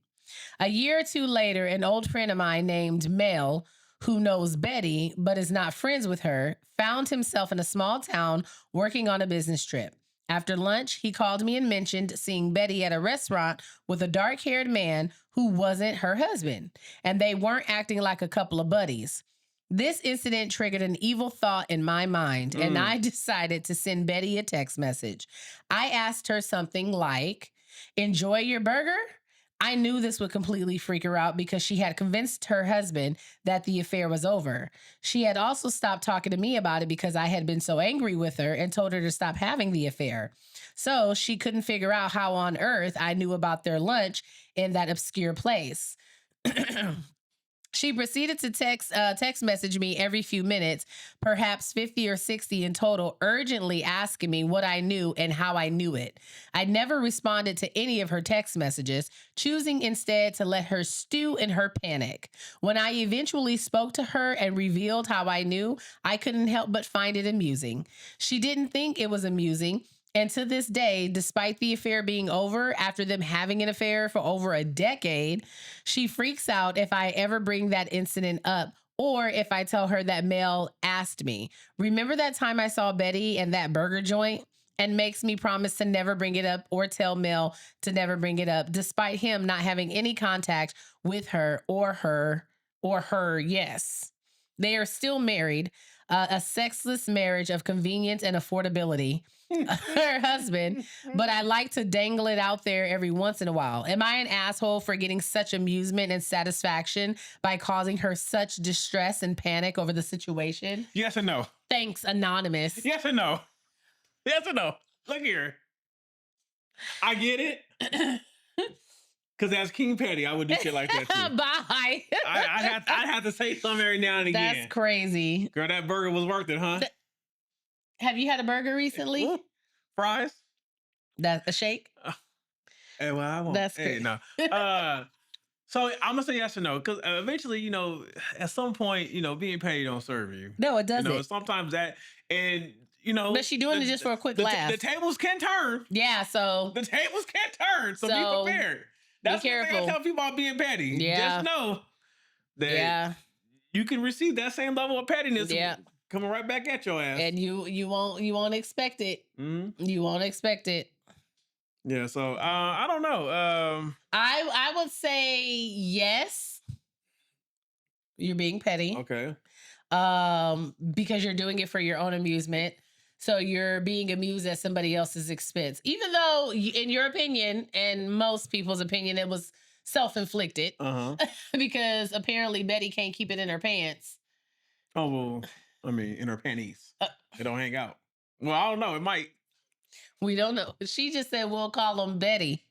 A year or 2 later, an old friend of mine named Mel, who knows Betty but is not friends with her, found himself in a small town working on a business trip. After lunch, he called me and mentioned seeing Betty at a restaurant with a dark-haired man who wasn't her husband, and they weren't acting like a couple of buddies. This incident triggered an evil thought in my mind, and I decided to send Betty a text message. I asked her something like, "Enjoy your burger?" I knew this would completely freak her out because she had convinced her husband that the affair was over. She had also stopped talking to me about it because I had been so angry with her and told her to stop having the affair. So she couldn't figure out how on earth I knew about their lunch in that obscure place. She proceeded to text message me every few minutes, perhaps 50 or 60 in total, urgently asking me what I knew and how I knew it. I never responded to any of her text messages, choosing instead to let her stew in her panic. When I eventually spoke to her and revealed how I knew, I couldn't help but find it amusing. She didn't think it was amusing. And to this day, despite the affair being over after them having an affair for over a decade, she freaks out if I ever bring that incident up or if I tell her that Mel asked me, "Remember that time I saw Betty and that burger joint?" And makes me promise to never bring it up or tell Mel to never bring it up, despite him not having any contact with her or her. Yes. They are still married, a sexless marriage of convenience and affordability. Her husband, but I like to dangle it out there every once in a while. Am I an asshole for getting such amusement and satisfaction by causing her such distress and panic over the situation? Yes or no? Thanks, Anonymous. Yes or no? Yes or no? Look here. I get it. Because as King Petty, I would do shit like that too. Bye. I'd have to say something every now and again. That's crazy. Girl, that burger was worth it, huh? Have you had a burger recently? Fries? That's a shake? Hey, well, I won't. That's hey, good. no. So I'm going to say yes or no. Because eventually, at some point, being paid don't serve you. No, it doesn't. Sometimes that, and, But she doing it just for a quick laugh. The tables can turn. Yeah, so the tables can turn. So be prepared. That's be careful. What I tell people about being petty. Yeah. Just know that you can receive that same level of pettiness coming right back at your ass. And you won't expect it. Mm-hmm. You won't expect it. Yeah, so I don't know. I would say yes. You're being petty. Okay. Because you're doing it for your own amusement. So you're being amused at somebody else's expense. Even though, in your opinion, and most people's opinion, it was self-inflicted. Because apparently Betty can't keep it in her pants. Oh, well, I mean, in her panties. They don't hang out. Well, I don't know. It might. We don't know. She just said we'll call them Betty.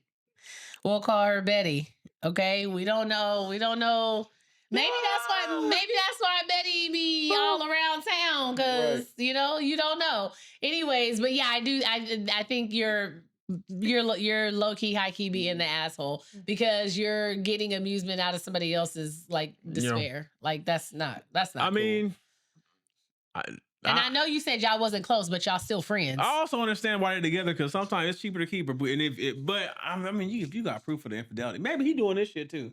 We'll call her Betty. Okay? We don't know. We don't know. Maybe that's why Betty be all around town, because you don't know. Anyways, but yeah, I think you're low key, high key being the asshole, because you're getting amusement out of somebody else's like despair. Like that's not. I cool. Mean, I know you said y'all wasn't close, but y'all still friends. I also understand why they're together, because sometimes it's cheaper to keep her. But I mean, you got proof of the infidelity. Maybe he doing this shit too.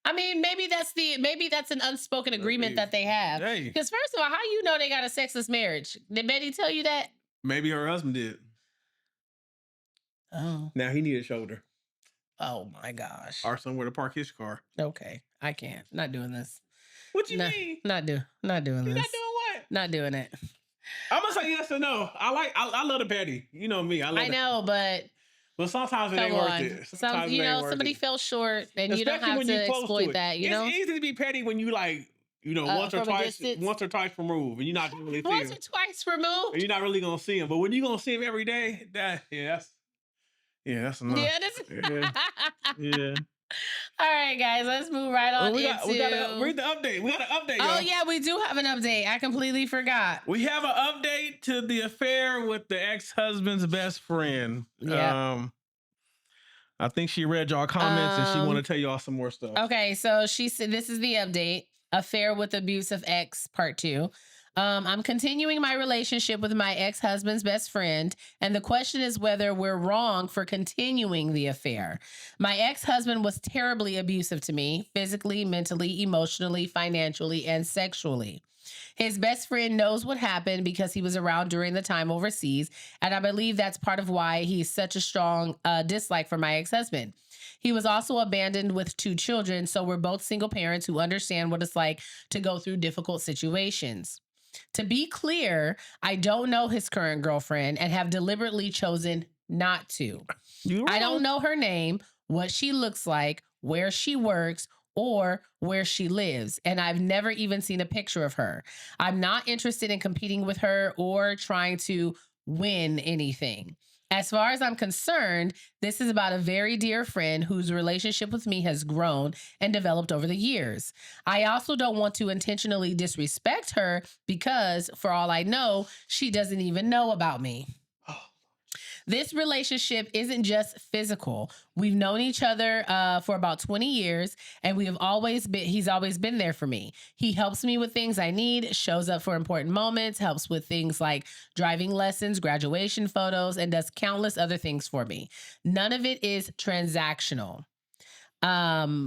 I mean, maybe that's an unspoken agreement that they have. Because first of all, how you know they got a sexless marriage? Did Betty tell you that? Maybe her husband did. Oh. Now he needs a shoulder. Oh my gosh. Or somewhere to park his car. Okay, I can't. Not doing this. What you mean? Not doing this. You're not doing what? Not doing it. I'm gonna say yes or no. I love the Betty. You know me. I know, but sometimes it ain't worth it. Somebody fell short, and you don't have to exploit that. It's easy to be petty when you once or twice removed, and you're not really see once or twice removed, and you're not really gonna see him. But when you're gonna see him every day, that's enough. Yeah. All right, guys, let's move right on we gotta read the update. We got an update. Oh, yeah, we do have an update. I completely forgot. We have an update to the affair with the ex-husband's best friend. Yeah. I think she read y'all comments and she want to tell y'all some more stuff. Okay, so she said this is the update. Affair with abusive ex, part 2. I'm continuing my relationship with my ex-husband's best friend, and the question is whether we're wrong for continuing the affair. My ex-husband was terribly abusive to me, physically, mentally, emotionally, financially, and sexually. His best friend knows what happened because he was around during the time overseas, and I believe that's part of why he's such a strong dislike for my ex-husband. He was also abandoned with 2 children, so we're both single parents who understand what it's like to go through difficult situations. To be clear, I don't know his current girlfriend and have deliberately chosen not to. I don't know her name, what she looks like, where she works, or where she lives, and I've never even seen a picture of her. I'm not interested in competing with her or trying to win anything. As far as I'm concerned, this is about a very dear friend whose relationship with me has grown and developed over the years. I also don't want to intentionally disrespect her because, for all I know, she doesn't even know about me. This relationship isn't just physical. We've known each other for about 20 years, and he's always been there for me. He helps me with things I need, shows up for important moments, helps with things like driving lessons, graduation photos, and does countless other things for me. None of it is transactional.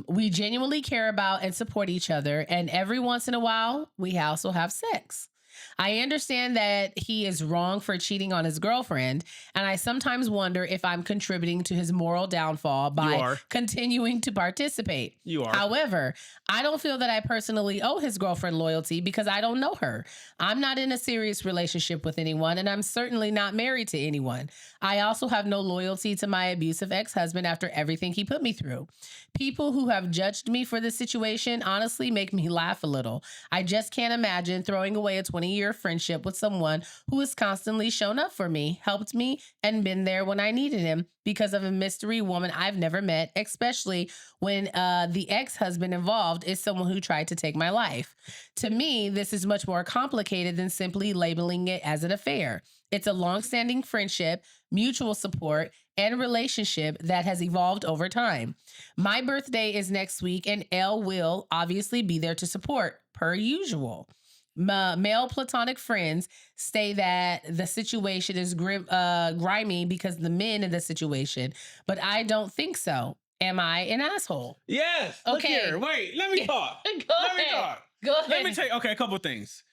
We genuinely care about and support each other, and every once in a while, we also have sex. I understand that he is wrong for cheating on his girlfriend, and I sometimes wonder if I'm contributing to his moral downfall by continuing to participate. You are. However, I don't feel that I personally owe his girlfriend loyalty because I don't know her. I'm not in a serious relationship with anyone, and I'm certainly not married to anyone. I also have no loyalty to my abusive ex-husband after everything he put me through. People who have judged me for this situation honestly make me laugh a little. I just can't imagine throwing away a 20-year friendship with someone who has constantly shown up for me, helped me, and been there when I needed him because of a mystery woman I've never met, especially when the ex-husband involved is someone who tried to take my life. To me, this is much more complicated than simply labeling it as an affair. It's a long-standing friendship, mutual support, and relationship that has evolved over time. My birthday is next week, and Elle will obviously be there to support, per usual. male platonic friends say that the situation is grimy because the men in the situation, but I don't think so. Am I an asshole? Yes. Okay. Look here. Wait. Let me talk. Let me talk. Go ahead. Let me tell you. Okay, a couple of things.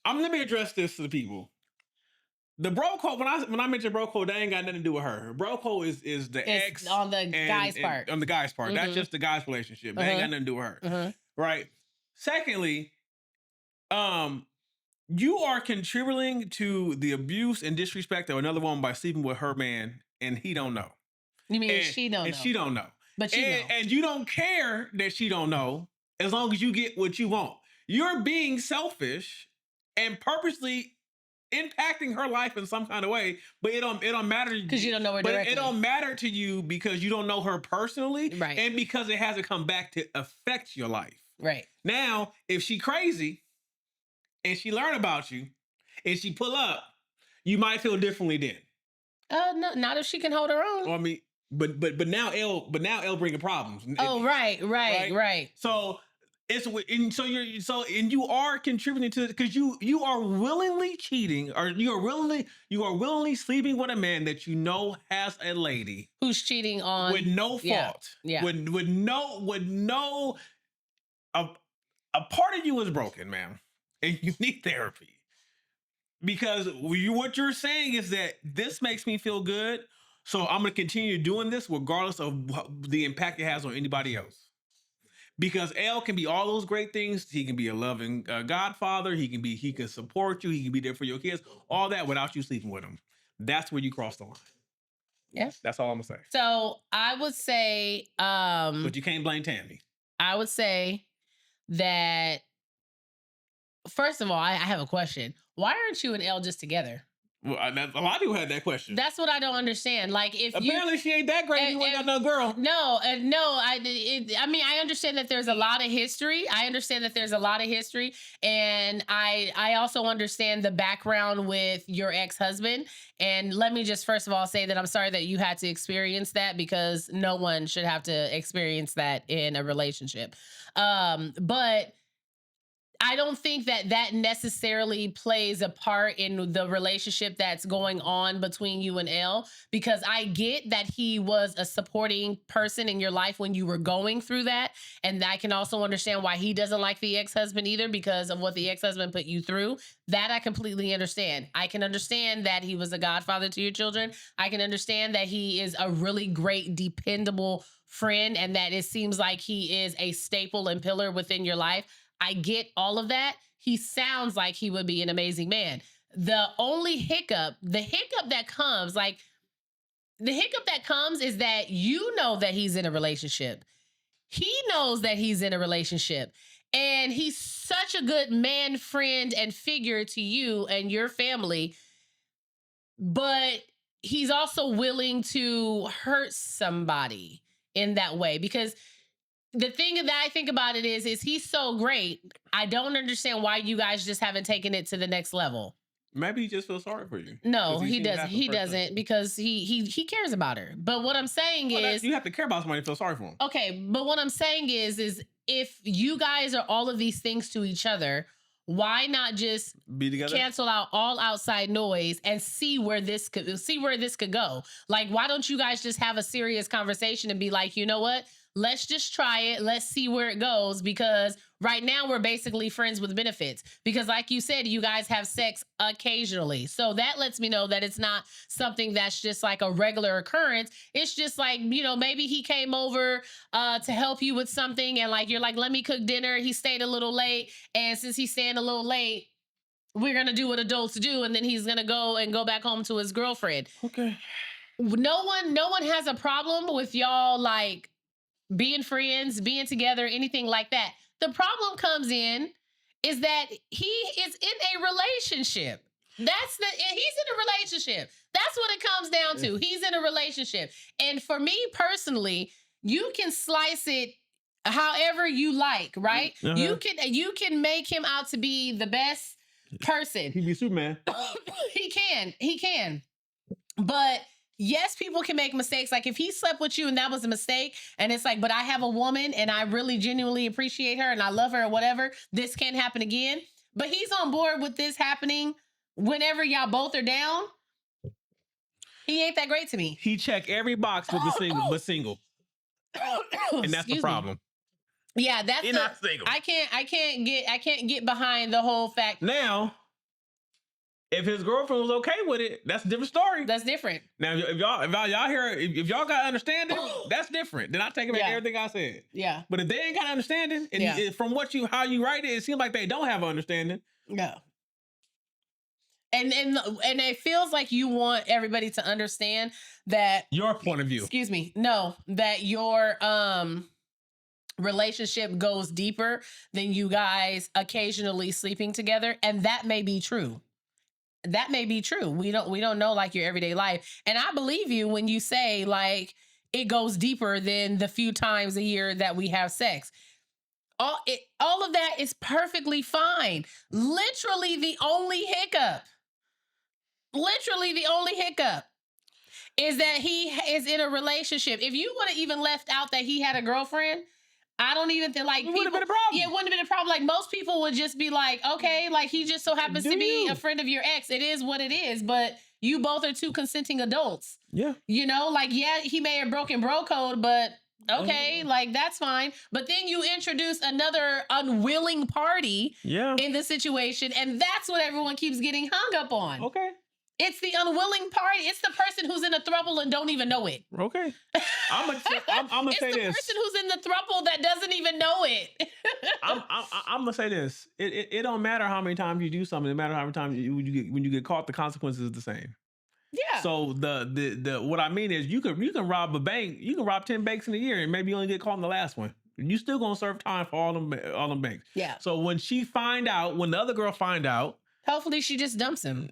Let me address this to the people. The bro code, when I mention bro code, that ain't got nothing to do with her. Bro code is the it's ex on the guy's part. On the guy's part. That's just the guy's relationship. That ain't got nothing to do with her. Right. Secondly, you are contributing to the abuse and disrespect of another woman by sleeping with her man, and he don't know. You mean she don't know? And she don't know. But you know. And you don't care that she don't know as long as you get what you want. You're being selfish and purposely impacting her life in some kind of way, but it don't matter because you don't know her directly. But it don't matter to you because you don't know her personally, right? And because it hasn't come back to affect your life, right? Now, if she crazy and she learn about you and she pull up, you might feel differently then. No, not if she can hold her own. Well, I mean, but now L bringing problems. Oh, right. So. You are contributing to it because you are willingly cheating, or you are willingly sleeping with a man that you know has a lady who's cheating on with no fault. Yeah. With no a part of you is broken, man, and you need therapy because what you're saying is that this makes me feel good, so I'm going to continue doing this regardless of the impact it has on anybody else. Because L can be all those great things. He can be a loving godfather. He can support you. He can be there for your kids. All that without you sleeping with him. That's where you cross the line. Yeah. That's all I'm gonna say. So I would say but you can't blame Tammy. I would say that first of all, I have a question. Why aren't you and L just together? Well, a lot of people had that question. That's what I don't understand. Like, if apparently she ain't that great, you ain't got no girl. No. I mean, I understand that there's a lot of history. And I also understand the background with your ex-husband. And let me just first of all say that I'm sorry that you had to experience that because no one should have to experience that in a relationship. But I don't think that necessarily plays a part in the relationship that's going on between you and L, because I get that he was a supporting person in your life when you were going through that. And I can also understand why he doesn't like the ex-husband either because of what the ex-husband put you through. That I completely understand. I can understand that he was a godfather to your children. I can understand that he is a really great, dependable friend and that it seems like he is a staple and pillar within your life. I get all of that. He sounds like he would be an amazing man. The only hiccup that comes is that you know that he's in a relationship. He knows that he's in a relationship. And he's such a good man, friend, and figure to you and your family. But he's also willing to hurt somebody in that way because the thing that I think about it is he's so great. I don't understand why you guys just haven't taken it to the next level. Maybe he just feels sorry for you. No, he doesn't. He doesn't because he cares about her. But what I'm saying is you have to care about somebody to feel sorry for him. Okay, but what I'm saying is if you guys are all of these things to each other, why not just be together, cancel out all outside noise and see where this could go? Like, why don't you guys just have a serious conversation and be like, you know what? Let's just try it. Let's see where it goes. Because right now we're basically friends with benefits. Because like you said, you guys have sex occasionally. So that lets me know that it's not something that's just like a regular occurrence. It's just like, maybe he came over to help you with something. And like, you're like, let me cook dinner. He stayed a little late. And since he's staying a little late, we're going to do what adults do. And then he's going to go back home to his girlfriend. Okay. No one has a problem with y'all like being friends, being together, anything like that. The problem comes in is that he is in a relationship. He's in a relationship. That's what it comes down to. He's in a relationship. And for me personally, you can slice it however you like, right? You can make him out to be the best person. He be Superman. He can. But yes, people can make mistakes. Like if he slept with you and that was a mistake and it's like, but I have a woman and I really genuinely appreciate her and I love her or whatever, this can't happen again. but he's on board with this happening whenever y'all both are down. He ain't that great to me. He checked every box but single. And that's the problem. Yeah, that's not single. I can't get behind the whole fact. Now, if his girlfriend was okay with it, that's a different story. That's different. Now, if y'all got understanding, that's different. Then I take back everything I said. Yeah. But if they ain't got understanding, and from how you write it seems like they don't have understanding. No. And it feels like you want everybody to understand that your point of view. Excuse me. No, that your relationship goes deeper than you guys occasionally sleeping together, and that may be true. That may be true. We don't know like your everyday life. And I believe you when you say like it goes deeper than the few times a year that we have sex. All of that is perfectly fine. Literally the only hiccup is that he is in a relationship. If you would have even left out that he had a girlfriend, I don't even think like it wouldn't have been a problem. Yeah, it wouldn't have been a problem. Like most people would just be like, okay, like he just so happens to be a friend of your ex. It is what it is, but you both are two consenting adults. Yeah. You know, like, yeah, he may have broken bro code, but okay, like that's fine. But then you introduce another unwilling party in the situation, and that's what everyone keeps getting hung up on. Okay. It's the unwilling party. It's the person who's in a throuple and don't even know it. Okay. I'm gonna say this. It's the person who's in the throuple that doesn't even know it. I'm gonna say this. It don't matter how many times you do something. It matters how many times when you get caught. The consequences is the same. Yeah. So the what I mean is you can rob a bank. You can rob 10 banks in a year and maybe you only get caught in the last one. You still gonna serve time for all them banks. Yeah. So when the other girl find out, hopefully she just dumps him.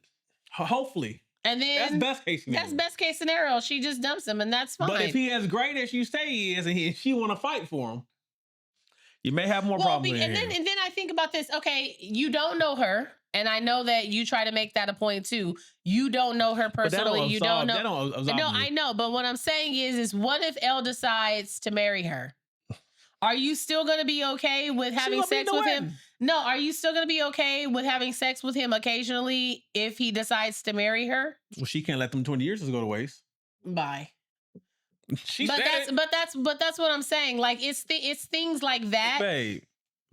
Hopefully. And then that's best case scenario. That's best case scenario. She just dumps him and that's fine. But if he as great as you say he is and she want to fight for him, you may have more problems. And then I think about this. Okay, you don't know her. And I know that you try to make that a point too. You don't know her personally. You don't know. No, I know. But what I'm saying is what if Elle decides to marry her? Are you still going to be okay with having sex with him? No, are you still going to be okay with having sex with him occasionally if he decides to marry her? Well, she can't let them 20 years go to waste. Bye. But that's what I'm saying. Like it's things like that. Babe.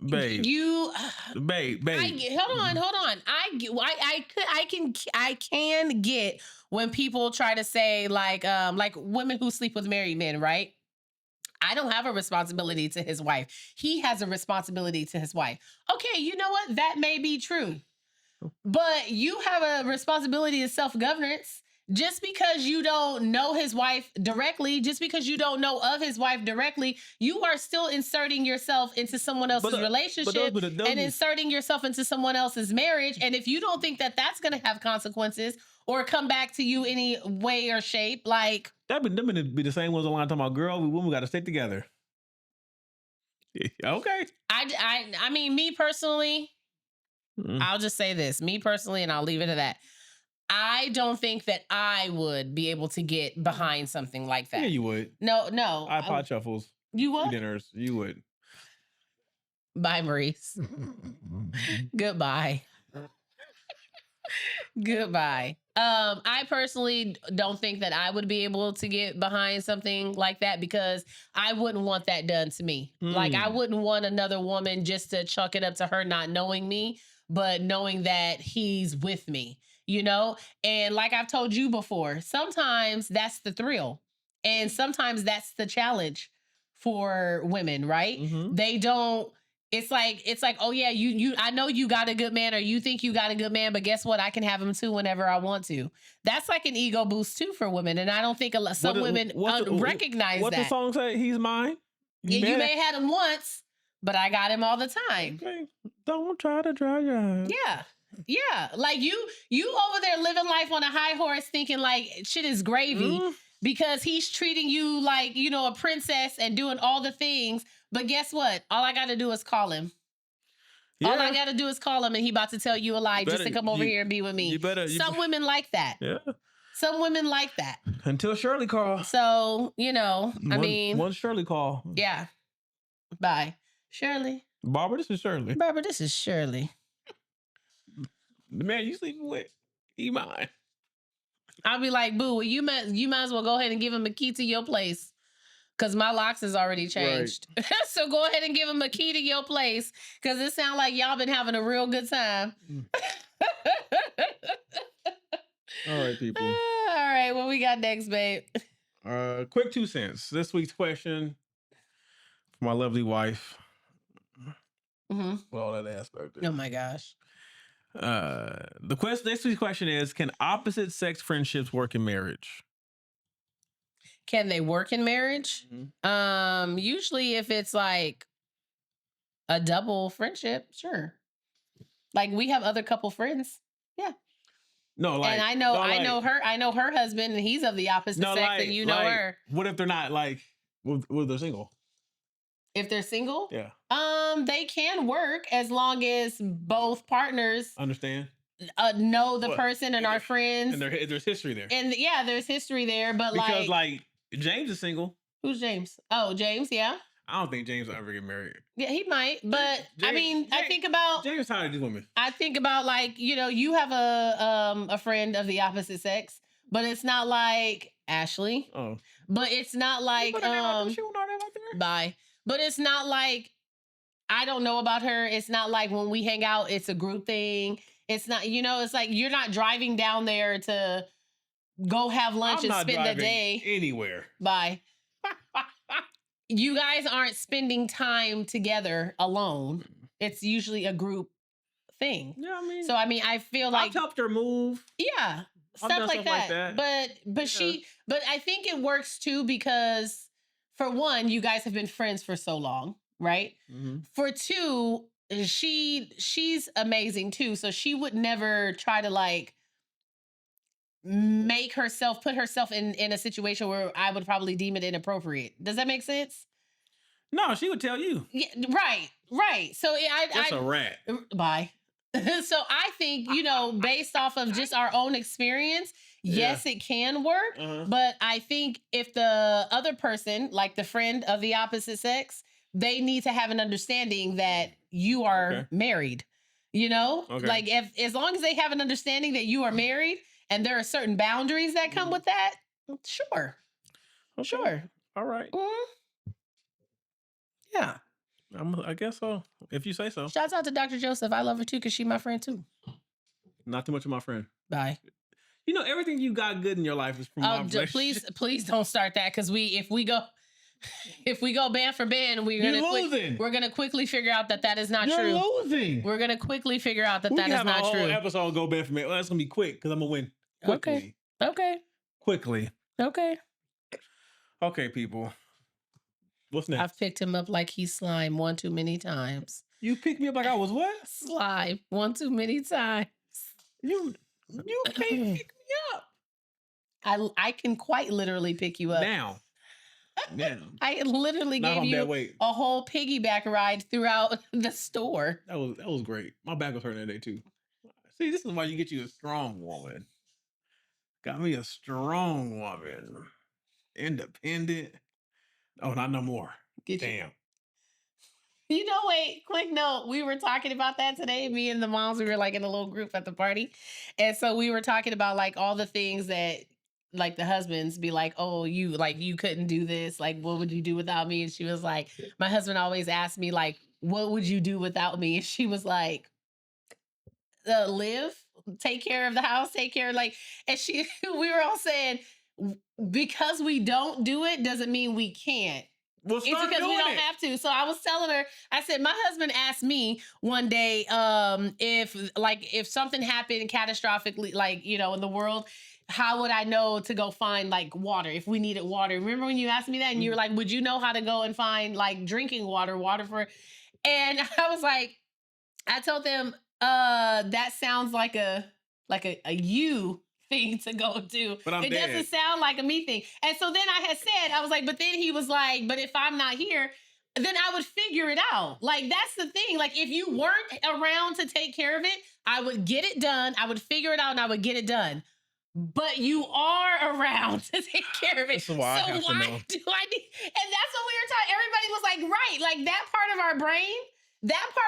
Hold on. I can get when people try to say like women who sleep with married men, right? I don't have a responsibility to his wife. He has a responsibility to his wife. Okay, you know what? That may be true. But you have a responsibility to self-governance. Just because you don't know his wife directly, just because you don't know of his wife directly, you are still inserting yourself into someone else's relationship and inserting yourself into someone else's marriage. And if you don't think that that's going to have consequences or come back to you any way or shape, like... That would be the same ones online talking about, girl, we got to stick together. Okay. I mean, me personally, I'll just say this. Me personally, and I'll leave it at that. I don't think that I would be able to get behind something like that. Yeah, you would. No. iPod shuffles. You would? Dinners. You would. Bye, Maurice. Goodbye. Goodbye. I personally don't think that I would be able to get behind something like that because I wouldn't want that done to me. Like I wouldn't want another woman just to chuck it up to her not knowing me, but knowing that he's with me, you know? And like I've told you before, sometimes that's the thrill. And sometimes that's the challenge for women, right? They don't... It's like, oh yeah, I know you got a good man or you think you got a good man, but guess what? I can have him too whenever I want to. That's like an ego boost too for women. And I don't think some women recognize that. What's the song say? He's mine? You may have had him once, but I got him all the time. Okay. Don't try to dry your eyes. Yeah. Like you over there living life on a high horse thinking like shit is gravy because he's treating you like, you know, a princess and doing all the things. But guess what? All I got to do is call him. Yeah. All I got to do is call him and he about to tell you a lie just to come over here and be with me. Some women like that. Yeah. Some women like that. Until Shirley call. So, you know, One Shirley call. Yeah. Bye. Shirley. Barbara, this is Shirley. Barbara, this is Shirley. The man you sleeping with, he mine. I'll be like, boo, you might as well go ahead and give him a key to your place. Because my locks is already changed. Right. So go ahead and give him a key to your place. Because it sounds like y'all been having a real good time. All right, people. All right, what we got next, babe? Quick 2 cents. This week's question for my lovely wife. Mm-hmm. Well, that aspect. Oh my gosh. Next week's question is: can opposite sex friendships work in marriage? Can they work in marriage? Mm-hmm. Usually if it's like a double friendship, sure. Like we have other couple friends. Yeah. No, like, and I know her husband, and he's of the opposite sex, and you know her. What if they're not like, what they're single? If they're single? Yeah. They can work as long as both partners understand. Know the person and are friends. And there's history there. And yeah, there's history there, but because like James is single. Who's James? Oh, James, yeah. I don't think James will ever get married. Yeah, he might, but I think about James tired of these women. I think about like, you have a friend of the opposite sex, but it's not like Ashley. Oh. But it's not like bye. But it's not like I don't know about her. It's not like when we hang out, it's a group thing. It's not, it's like you're not driving down there to go have lunch and spend the day anywhere. Bye. You guys aren't spending time together alone. It's usually a group thing. Yeah, I feel like I've helped her move. Yeah, stuff like that. But I think it works too because for one, you guys have been friends for so long, right? Mm-hmm. For two, she's amazing too, so she would never try to like put herself in a situation where I would probably deem it inappropriate. Does that make sense? No, she would tell you. Yeah, right. So that's a rat. Bye. So I think, based off of just our own experience, yes, it can work. Uh-huh. But I think if the other person, like the friend of the opposite sex, they need to have an understanding that you are married. Like as long as they have an understanding that you are married and there are certain boundaries that come with that, sure. Okay. Sure. All right. Mm-hmm. Yeah. I guess so. If you say so. Shouts out to Dr. Joseph. I love her too because she's my friend too. Not too much of my friend. Bye. Everything you got good in your life is from my relationship. Please don't start that because if we go band for band, we're gonna quickly figure out that is not true. You're losing. We're gonna quickly figure out that is not true. We have a whole episode go band for band. Well, that's gonna be quick because I'm gonna win quickly. Okay. Quickly. Okay. Okay, people. What's next? I've picked him up like he's slime one too many times. You picked me up like I was what? Slime one too many times. You can't pick me up. I can quite literally pick you up. Now. I literally gave you a whole piggyback ride throughout the store. That was great. My back was hurting that day too. See, this is why you get you a strong woman. Got me a strong woman. Independent. Oh, not no more. Damn. Wait, quick note. We were talking about that today. Me and the moms, we were like in a little group at the party. And so we were talking about like all the things that like the husbands be like, oh, you couldn't do this. Like, what would you do without me? And she was like, my husband always asked me like, what would you do without me? And she was like, live, take care of the house, take care of and we were all saying, because we don't do it doesn't mean we can't. Well, it's because we don't have to. So I was telling her, I said, my husband asked me one day if something happened catastrophically, in the world, how would I know to go find like water if we needed water? Remember when you asked me that and you were like, would you know how to go and find like drinking water for? And I was like, I told them, that sounds like a you thing to go do. But it doesn't sound like a me thing. And so then I had said, I was like, but then he was like, but if I'm not here, then I would figure it out. Like, that's the thing. Like, if you weren't around to take care of it, I would get it done. I would figure it out and I would get it done. But you are around to take care of it. So why do I need? And that's what we were talking. Everybody was like, right. Like that part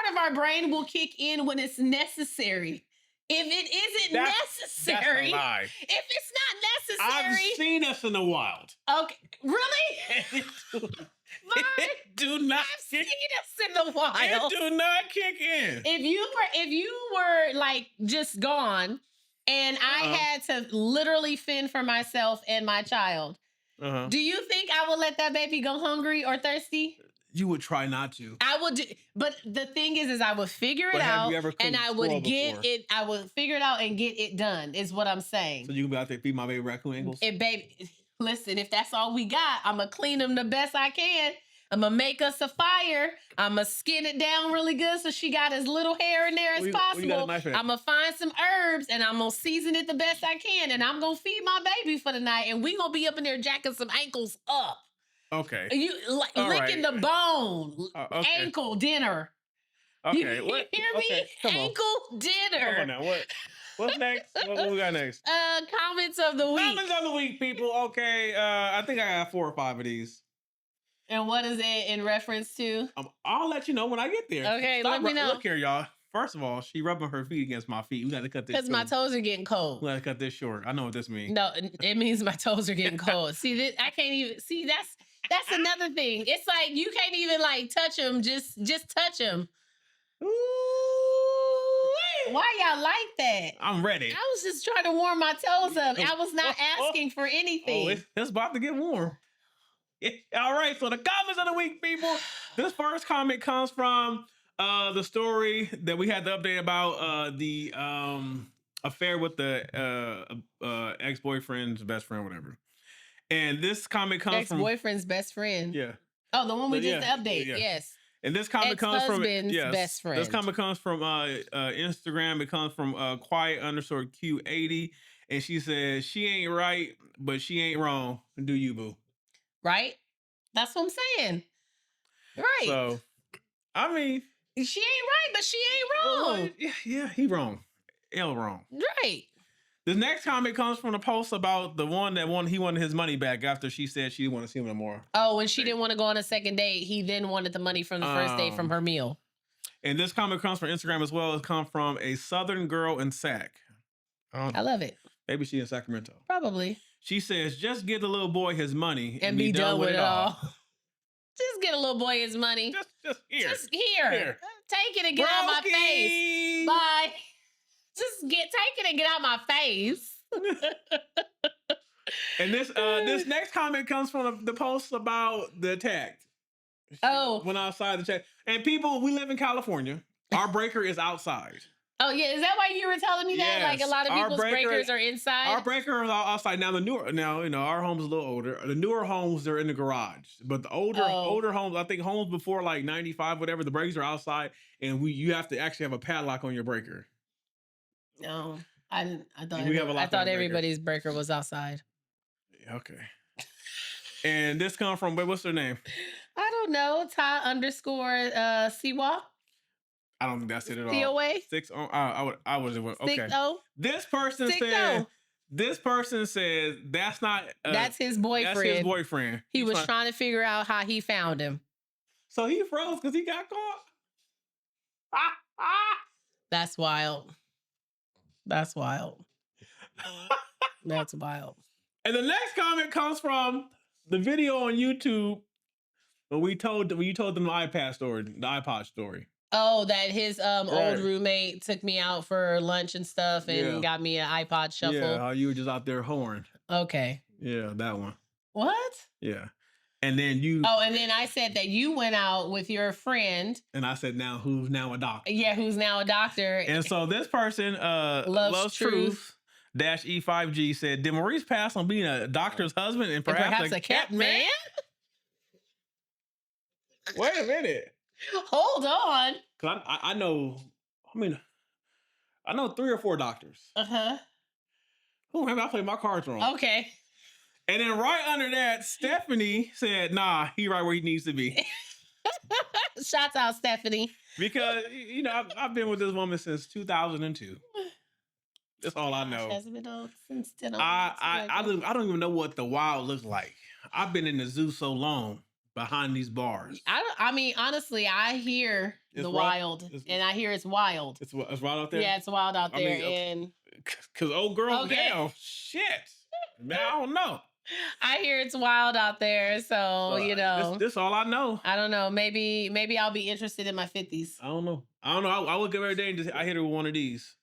of our brain will kick in when it's necessary. If it isn't necessary, that's a lie. If it's not necessary, I've seen us in the wild. Okay, really? It do not. I've seen us in the wild. It do not kick in. If you were like just gone, and I had to literally fend for myself and my child, do you think I would let that baby go hungry or thirsty? You would try not to. I would do, but the thing is I would figure it out, and I would get it. I would figure it out and get it done. Is what I'm saying. So you can be out there feed my baby raccoon ankles. And baby, listen, if that's all we got, I'm gonna clean them the best I can. I'm gonna make us a fire. I'm gonna skin it down really good so she got as little hair in there as possible. I'm gonna find some herbs and I'm gonna season it the best I can, and I'm gonna feed my baby for the night, and we gonna be up in there jacking some ankles up. Okay. You like licking the bone. Ankle dinner. Okay. You hear me? Ankle dinner. Come on now. What's next? What we got next? Comments of the week. Comments of the week, people. Okay. I think I got 4 or 5 of these. And what is it in reference to? I'll let you know when I get there. Okay, let me know. Look here, y'all. First of all, she rubbing her feet against my feet. We got to cut this short. Because my toes are getting cold. We got to cut this short. I know what this means. No, it means my toes are getting cold. See, I can't even see. That's another thing. It's like you can't even like touch them. Just touch them. Ooh, why y'all like that? I'm ready. I was just trying to warm my toes up. I was not asking for anything. It's about to get warm. All right, so the comments of the week, people. This first comment comes from the story that we had to update about the affair with the ex-boyfriend's best friend, whatever. And this comment comes from ex-boyfriend's best friend. Yeah. Oh, the one we just updated. Yeah. Yes. And this comment comes from best friend. This comment comes from Instagram. It comes from quiet_Q80, and she says she ain't right, but she ain't wrong. Do you, boo? Right. That's what I'm saying. Right. So, I mean, she ain't right, but she ain't wrong. Yeah, he wrong. L wrong. Right. The next comment comes from the post about the one that he wanted his money back after she said she didn't want to see him anymore. Oh, when she didn't want to go on a second date, he then wanted the money from the first date from her meal. And this comment comes from Instagram as well. It comes from a Southern girl in Sac. I love it. Maybe she in Sacramento. Probably. She says, just give the little boy his money and be done with it all. Just get a little boy his money. Just here. Just here. Take it and get out my face. Bye. Just take it and get out my face. And this next comment comes from the post about the attack. Went outside the chat. And people, we live in California. Our breaker is outside. Oh yeah, is that why you were telling me that? Like a lot of people's breakers are inside. Our breaker is outside. Now our home's a little older. The newer homes, they're in the garage. But the older homes, I think homes before like 95, whatever, the breakers are outside, and you have to actually have a padlock on your breaker. No, I thought everybody's breaker was outside. Okay. And this comes from what's her name? I don't know. Ty_Siwa. I don't think that's it at all. COA? 6 I was okay. 6-0? This person says that's not that's his boyfriend. That's his boyfriend. He was trying to figure out how he found him. So he froze because he got caught. That's wild. That's wild. That's wild. And the next comment comes from the video on YouTube when you told them the iPod story. Oh, that his old roommate took me out for lunch and stuff and got me an iPod shuffle. Yeah, how you were just out there horned. Okay. Yeah, that one. What? Yeah. And then you... Oh, and then I said that you went out with your friend. And I said, who's now a doctor. Yeah, who's now a doctor. And so this person, Loves Truth -E5G said, did Maurice pass on being a doctor's husband and perhaps a cat man? Wait a minute. Hold on. Cause I know 3 or 4 doctors. Uh-huh. Oh, maybe I played my cards wrong. Okay. And then right under that, Stephanie said, nah, he right where he needs to be. Shouts out, Stephanie. Because, I've been with this woman since 2002. That's all I know. Has been on since 10. I don't even know what the wild looks like. I've been in the zoo so long, behind these bars? I mean, honestly, I hear the wild, and I hear it's wild. It's wild out there? Yeah, it's wild out there. And because old girl, damn, shit. Man, I don't know. I hear it's wild out there. So, you know. This all I know. I don't know. Maybe I'll be interested in my 50s. I don't know. I would give every day and just I hit her with one of these.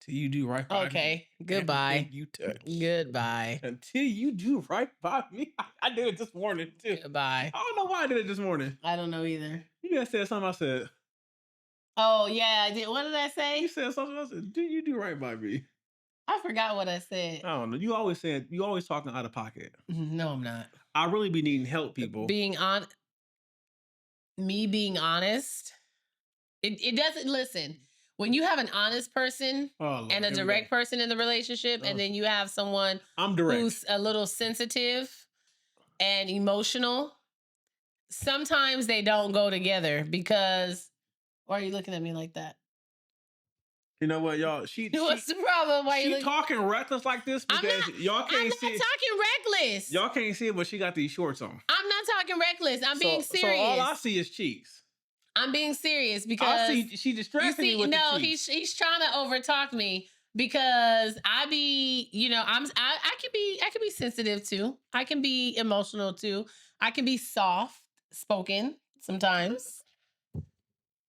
Till you do right by me. Okay. Goodbye. You touch. Goodbye. Until you do right by me. I did it this morning too. Goodbye. I don't know why I did it this morning. I don't know either. You guys said something I said. Oh yeah, I did. What did I say? You said something I said. Do you do right by me? I forgot what I said. I don't know. You always talking out of pocket. No, I'm not. I really be needing help, people. Being honest. It doesn't listen. When you have an honest person and a direct person in the relationship, and then you have someone who's a little sensitive and emotional, sometimes they don't go together because. Why are you looking at me like that? You know what, y'all? What's the problem? Why she talking reckless like this because y'all can't see. I'm not talking reckless. Y'all can't see it, but she got these shorts on. I'm not talking reckless. I'm being serious. So all I see is cheeks. I'm being serious because she distracted me with the cheeks. he's trying to overtalk me because I be, you know, I can be sensitive too. I can be emotional too. I can be soft spoken sometimes.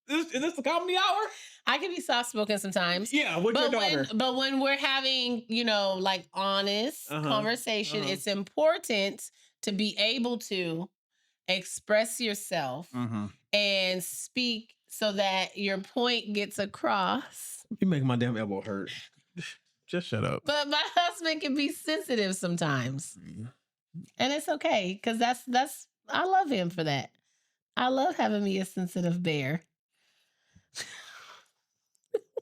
Is this the comedy hour? I can be soft spoken sometimes. Yeah, with your daughter. But when we're having, you know, like honest conversation, it's important to be able to express yourself and speak so that your point gets across. You make my damn elbow hurt. Just shut up. But my husband can be sensitive sometimes. And it's okay, because that's I love him for that. I love having me a sensitive bear.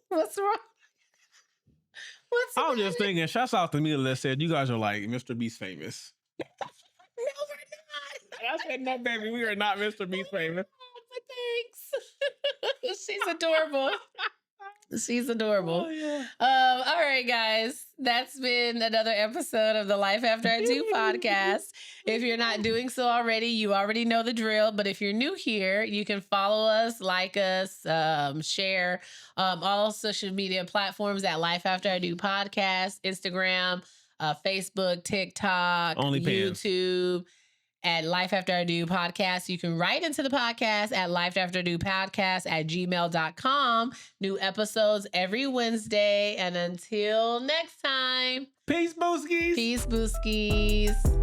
What's wrong? I was just thinking, shouts out to Mila that said you guys are like Mr. Beast famous. No, we're not. I said, no, baby, we are not Mr. Beast famous. But thanks. She's adorable. She's adorable. Oh, yeah. All right, guys. That's been another episode of the Life After I Do podcast. If you're not doing so already, you already know the drill. But if you're new here, you can follow us, like us, share all social media platforms at Life After I Do podcast, Instagram, Facebook, TikTok, YouTube. At Life After I Do podcast. You can write into the podcast at lifeafterIDopodcast@gmail.com. New episodes every Wednesday. And until next time. Peace, Booskies. Peace, Booskies.